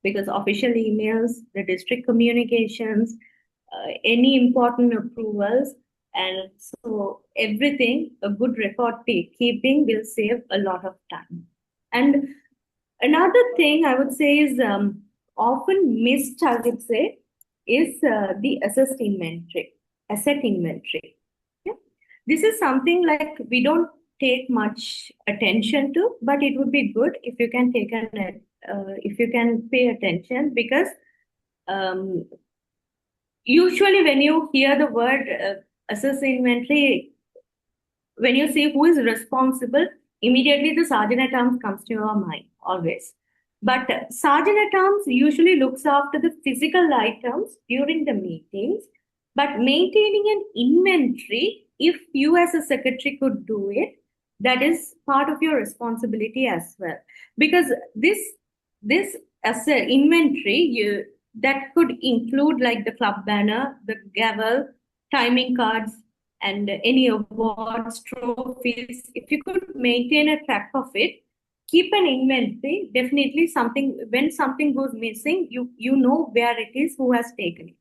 because official emails, the district communications, any important approvals, and so everything, a good record keeping will save a lot of time. And another thing I would say is often missed, I would say, is the asset inventory. Yeah. This is something like we don't take much attention to, but it would be good if you can if you can pay attention, because usually when you hear the word asset inventory, when you see who is responsible, immediately the sergeant at arms comes to your mind, always. But sergeant at arms usually looks after the physical items during the meetings, but maintaining an inventory, if you as a secretary could do it, that is part of your responsibility as well. Because this as an inventory, that could include like the club banner, the gavel, timing cards, and any awards, trophies. If you could maintain a track of it, keep an inventory, definitely when something goes missing, you know where it is, who has taken it,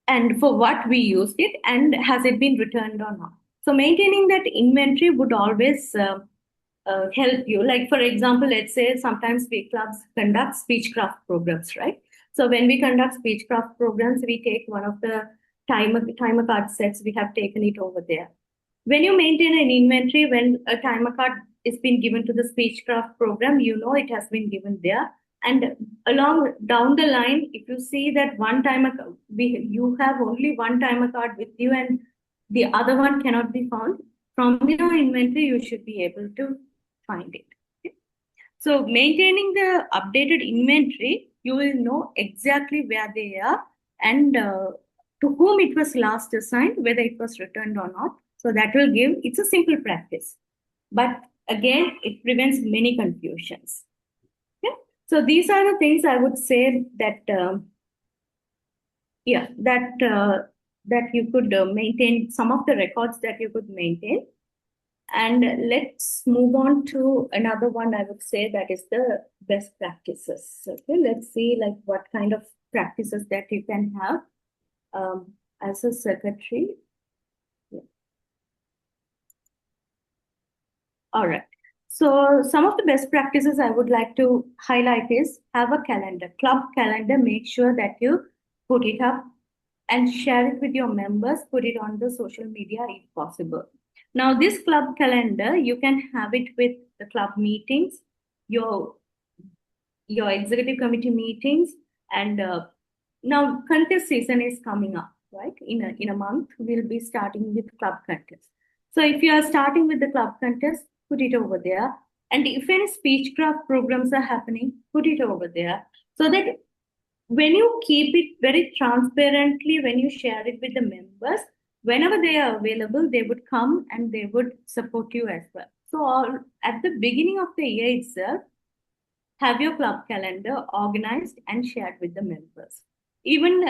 and for what we used it, and has it been returned or not. So maintaining that inventory would always help you. Like, for example, let's say sometimes clubs conduct speechcraft programs, right? So when we conduct speechcraft programs, we take one of the timer card sets, we have taken it over there. When you maintain an inventory, when a timer card is been given to the speechcraft program, you know it has been given there. And down the line, if you see that you have only one timer card with you and the other one cannot be found, from your inventory, you should be able to find it. Okay? So maintaining the updated inventory, you will know exactly where they are and to whom it was last assigned, whether it was returned or not. So that will it's a simple practice. But again, it prevents many confusions. Okay? So these are the things I would say that, that you could maintain, some of the records that you could maintain. And let's move on to another one, I would say, that is the best practices. Okay, let's see like what kind of practices that you can have as a secretary. Yeah. All right. So some of the best practices I would like to highlight is have a calendar, club calendar. Make sure that you put it up and share it with your members, put it on the social media if possible. Now, this club calendar, you can have it with the club meetings, your executive committee meetings, and now contest season is coming up, right? In a month, we'll be starting with club contest. So if you are starting with the club contest, put it over there. And if any speechcraft programs are happening, put it over there. So that when you keep it very transparently, when you share it with the members, whenever they are available, they would come and they would support you as well. So at the beginning of the year itself, have your club calendar organized and shared with the members. Even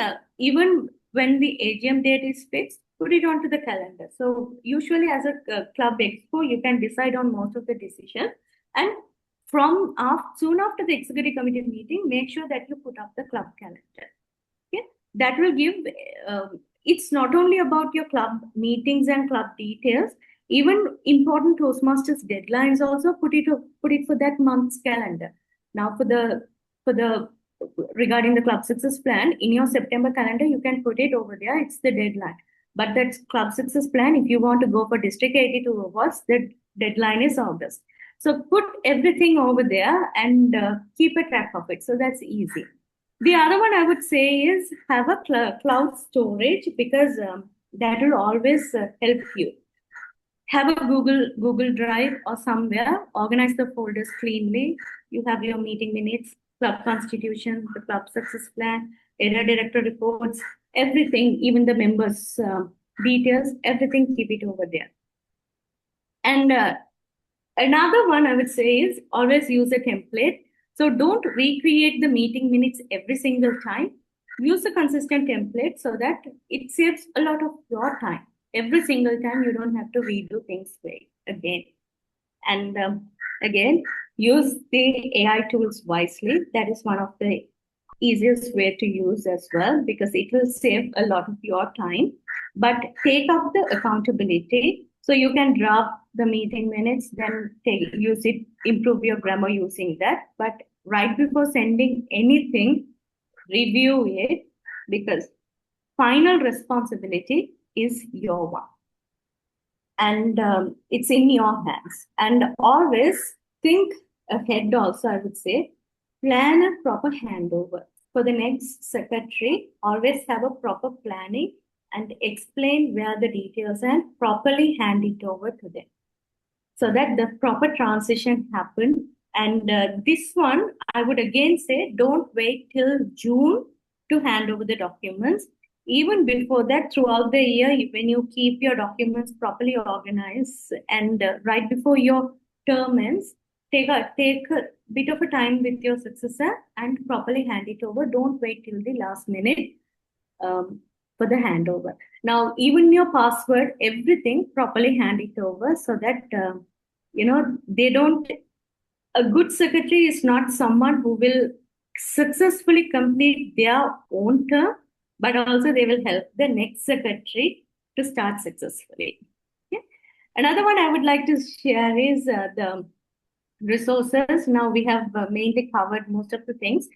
when the AGM date is fixed, put it onto the calendar. So usually as a club expo, you can decide on most of the decisions. And soon after the executive committee meeting, make sure that you put up the club calendar. Okay, that will give. It's not only about your club meetings and club details. Even important Toastmasters deadlines also put it for that month's calendar. Now regarding the club success plan, in your September calendar, you can put it over there. It's the deadline. But that club success plan, if you want to go for District 82 awards, the deadline is August. So put everything over there and keep a track of it. So that's easy. The other one I would say is have a cloud storage, because that will always help you. Have a Google Drive or somewhere, organize the folders cleanly. You have your meeting minutes, club constitution, the club success plan, area director reports, everything, even the members' details, everything, keep it over there. And another one I would say is always use a template. So don't recreate the meeting minutes every single time. Use a consistent template so that it saves a lot of your time. Every single time you don't have to redo things again. And again, use the AI tools wisely. That is one of the easiest way to use as well, because it will save a lot of your time. But take up the accountability. So you can draft the meeting minutes, then use it, improve your grammar using that. But right before sending anything, review it, because final responsibility is your one. And it's in your hands. And always think ahead also, I would say, plan a proper handover. For the next secretary, always have a proper planning and explain where the details and properly hand it over to them, so that the proper transition happen. And this one, I would again say, don't wait till June to hand over the documents. Even before that, throughout the year, when you keep your documents properly organized, and right before your term ends, take a bit of a time with your successor and properly hand it over. Don't wait till the last minute for the handover. Now, even your password, everything, properly hand it over, so that they don't. A good secretary is not someone who will successfully complete their own term, but also they will help the next secretary to start successfully. Okay? Another one I would like to share is the resources. Now we have mainly covered most of the things.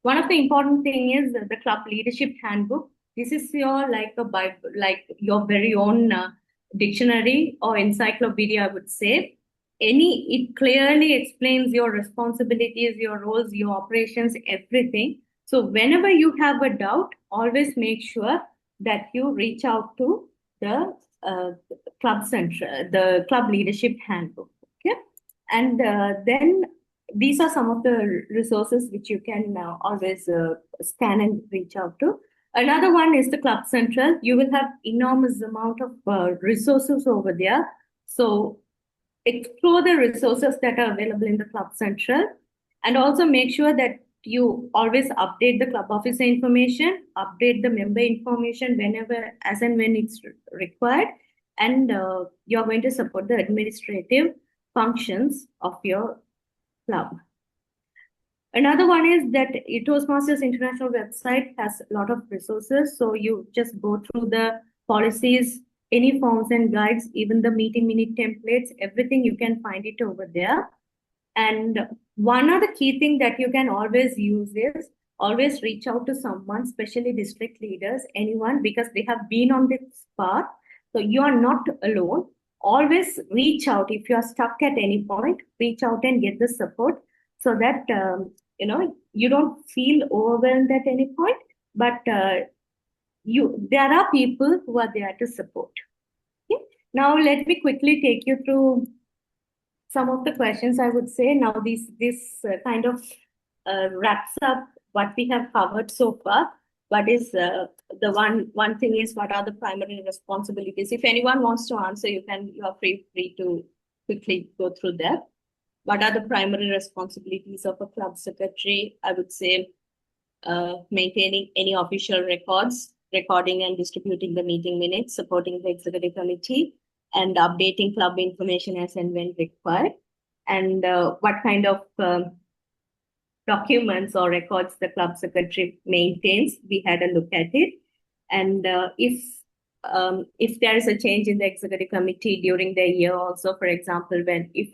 One of the important thing is the club leadership handbook. This is your Bible, like your very own dictionary or encyclopedia, I would say. It clearly explains your responsibilities, your roles, your operations, everything. So whenever you have a doubt, always make sure that you reach out to the club center, the club leadership handbook. Okay, and then these are some of the resources which you can always scan and reach out to. Another one is the Club Central. You will have enormous amount of resources over there. So explore the resources that are available in the Club Central, and also make sure that you always update the club officer information, update the member information whenever, as and when it's required, and you're going to support the administrative functions of your club. Another one is that Toastmasters International website has a lot of resources. So you just go through the policies, any forms and guides, even the meeting minute templates, everything, you can find it over there. And one other key thing that you can always use is always reach out to someone, especially district leaders, anyone, because they have been on this path. So you are not alone. Always reach out. If you are stuck at any point, reach out and get the support, so that you don't feel overwhelmed at any point. But there are people who are there to support. Okay? Now let me quickly take you through some of the questions, I would say. Now this kind of wraps up what we have covered so far. What is the one thing is, what are the primary responsibilities? If anyone wants to answer, you are free to quickly go through that. What are the primary responsibilities of a club secretary? I would say maintaining any official records, recording and distributing the meeting minutes, supporting the executive committee, and updating club information as and when required. And what kind of documents or records the club secretary maintains, we had a look at it. And if there is a change in the executive committee during the year also, for example, if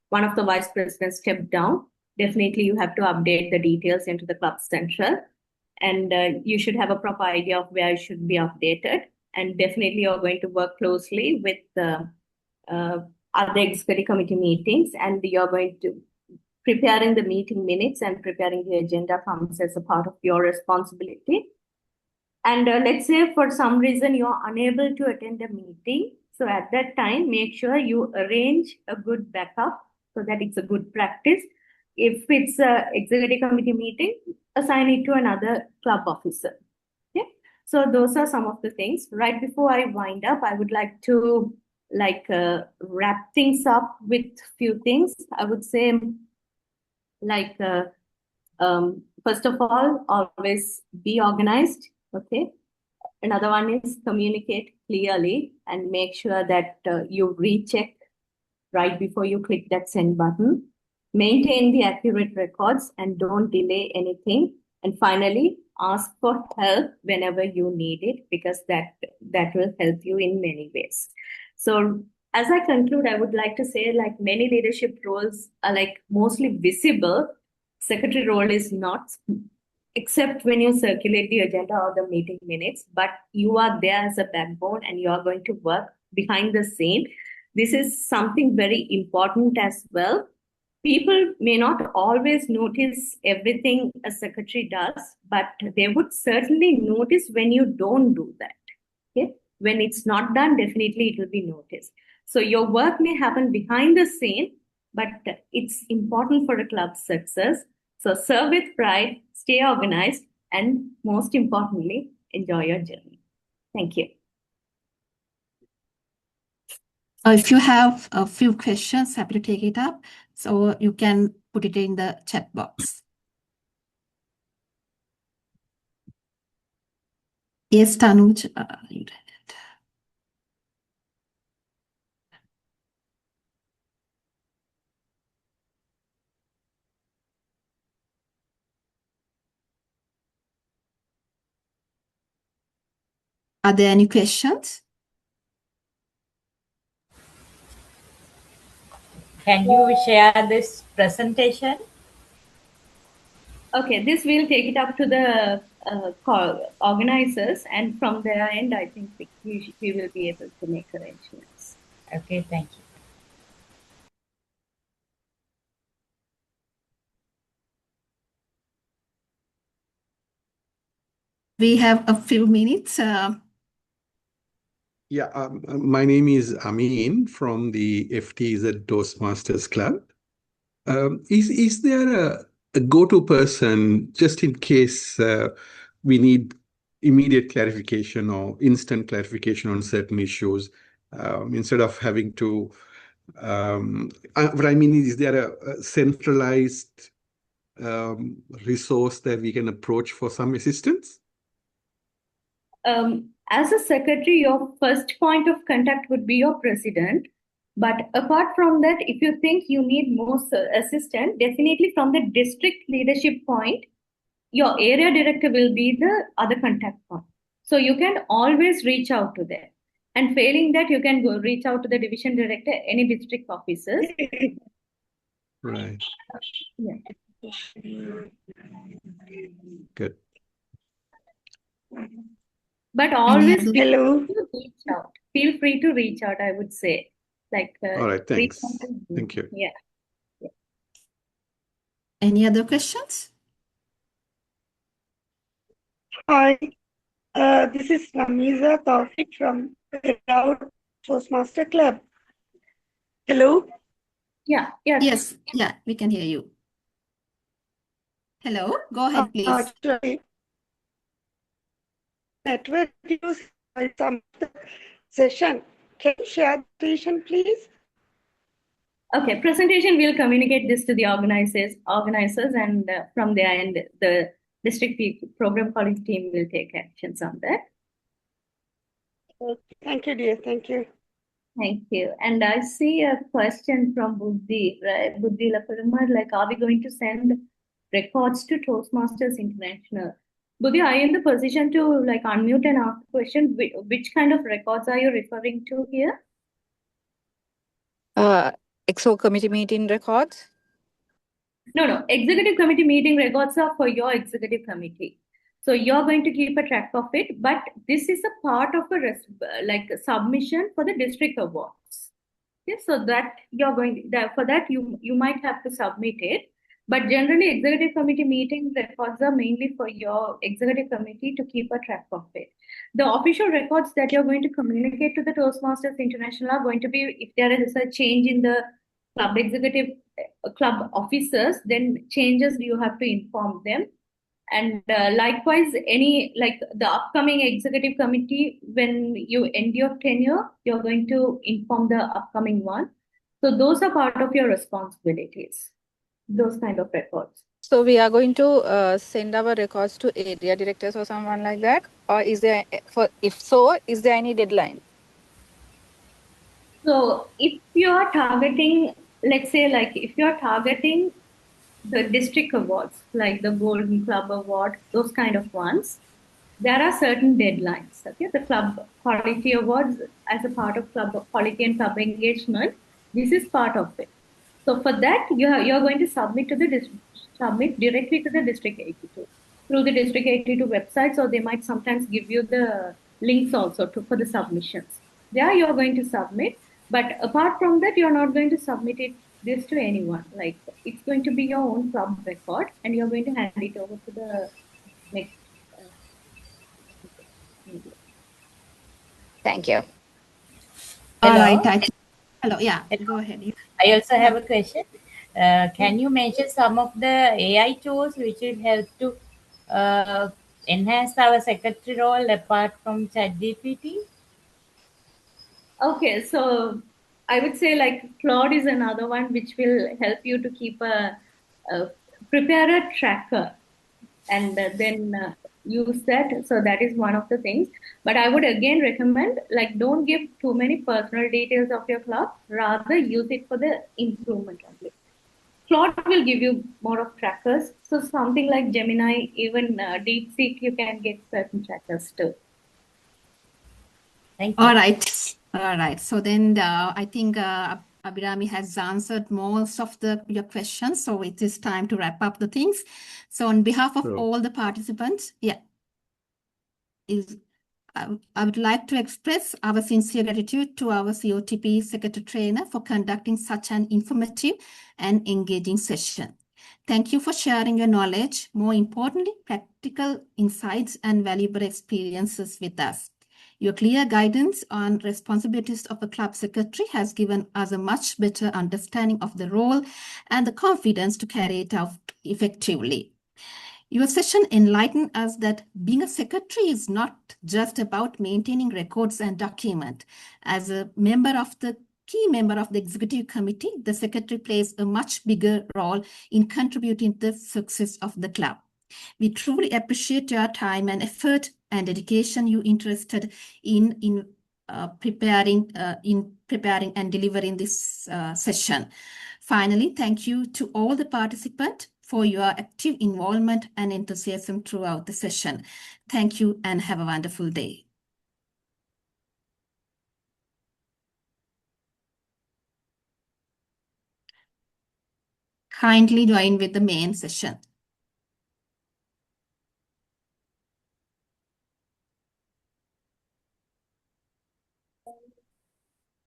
one of the vice presidents stepped down, definitely you have to update the details into the Club Central. And you should have a proper idea of where it should be updated. And definitely you're going to work closely with other executive committee meetings, and you're going to preparing the meeting minutes and preparing the agenda comes as a part of your responsibility. And let's say for some reason you're unable to attend a meeting. So at that time, make sure you arrange a good backup so that it's a good practice. if it's a executive committee meeting, assign it to another club officer. Okay, so those are some of the things. Right before I wind up, I would like to wrap things up with few things. I would say first of all, always be organized. Okay. Another one is communicate clearly and make sure that you recheck right before you click that send button. Maintain the accurate records and don't delay anything. And finally, ask for help whenever you need it, because that will help you in many ways. So as I conclude, I would like to say, like, many leadership roles are like mostly visible. Secretary role is not, except when you circulate the agenda or the meeting minutes, but you are there as a backbone and you are going to work behind the scene. This is something very important as well. People may not always notice everything a secretary does, but they would certainly notice when you don't do that. Okay? When it's not done, definitely it will be noticed. So your work may happen behind the scene, but it's important for a club's success. So serve with pride, stay organized, and most importantly, enjoy your journey. Thank you. If you have a few questions, happy to take it up. So you can put it in the chat box. Yes, Tanuj, you did it. Are there any questions? Can you share this presentation? Okay, this will take it up to the organizers, and from their end, I think we will be able to make arrangements. Okay, thank you. We have a few minutes. My name is Amin from the FTZ Toastmasters Club. Is there a go-to person just in case we need immediate clarification or instant clarification on certain issues, instead of having to, what I mean is there a centralized resource that we can approach for some assistance? As a secretary, your first point of contact would be your president. But apart from that, if you think you need more assistance, definitely from the district leadership point, your area director will be the other contact point. So you can always reach out to them. And failing that, you can go reach out to the division director, any district officers. Right. Yeah. Good. But always reach out. Feel free to reach out, I would say. All right, thanks. Thank you. Yeah. Any other questions? Hi, this is Ramiza Taufik from Proud Toastmaster Club. Hello? Yeah. Yes, we can hear you. Hello, go ahead, please. Actually, network use some session. Can you share the presentation, please? Okay, presentation, we'll communicate this to the organizers, and from their end, the district program college team will take actions on that. Okay. Thank you, dear. Thank you. Thank you. And I see a question from Buddhi, right? Buddhi Laparama, like, are we going to send records to Toastmasters International? Buddhi, are you in the position to unmute and ask the question? Which kind of records are you referring to here? EXO committee meeting records? No. Executive committee meeting records are for your executive committee. So you're going to keep a track of it, but this is a part of a submission for the district awards. Okay, so that you're going for that you might have to submit it. But generally, executive committee meeting records are mainly for your executive committee to keep a track of it. The official records that you're going to communicate to the Toastmasters International are going to be if there is a change in the club executive club officers, then changes you have to inform them. And likewise, any like the upcoming executive committee, when you end your tenure, you're going to inform the upcoming one. So those are part of your responsibilities, those kind of records. So we are going to send our records to area directors or someone like that, or is there, if so, is there any deadline? So if you are targeting, let's say, like if you are targeting the district awards, like the Golden Club Award, those kind of ones, there are certain deadlines. Okay, the Club Quality Awards, as a part of Club Quality and Club Engagement, this is part of it. So for that, you're going to submit directly to the District 82 through the District 82 websites, or they might sometimes give you the links also for the submissions. There you're going to submit, but apart from that, you're not going to submit this to anyone. Like it's going to be your own club record, and you're going to hand it over to the next. Thank you. All Hello. right. Hello. Yeah. Go ahead. I also have a question. Can you mention some of the AI tools which will help to enhance our secretary role apart from ChatGPT? Okay, so I would say like Claude is another one which will help you to keep prepare a tracker and then use that. So that is one of the things. But I would again recommend, like, don't give too many personal details of your club. Rather use it for the improvement only. Claude will give you more of trackers. So something like Gemini, even DeepSeek, you can get certain trackers too. Thank you. All right. All right. So then I think Abhirami has answered most of your questions. So it is time to wrap up the things. So on behalf of all the participants, I would like to express our sincere gratitude to our COTP Secretary Trainer for conducting such an informative and engaging session. Thank you for sharing your knowledge, more importantly, practical insights and valuable experiences with us. Your clear guidance on responsibilities of a club secretary has given us a much better understanding of the role and the confidence to carry it out effectively. Your session enlightened us that being a secretary is not just about maintaining records and documents. As a key member of the executive committee, the secretary plays a much bigger role in contributing to the success of the club. We truly appreciate your time and effort and dedication you interested in preparing and delivering this session. Finally, thank you to all the participants for your active involvement and enthusiasm throughout the session. Thank you and have a wonderful day. Kindly join with the main session.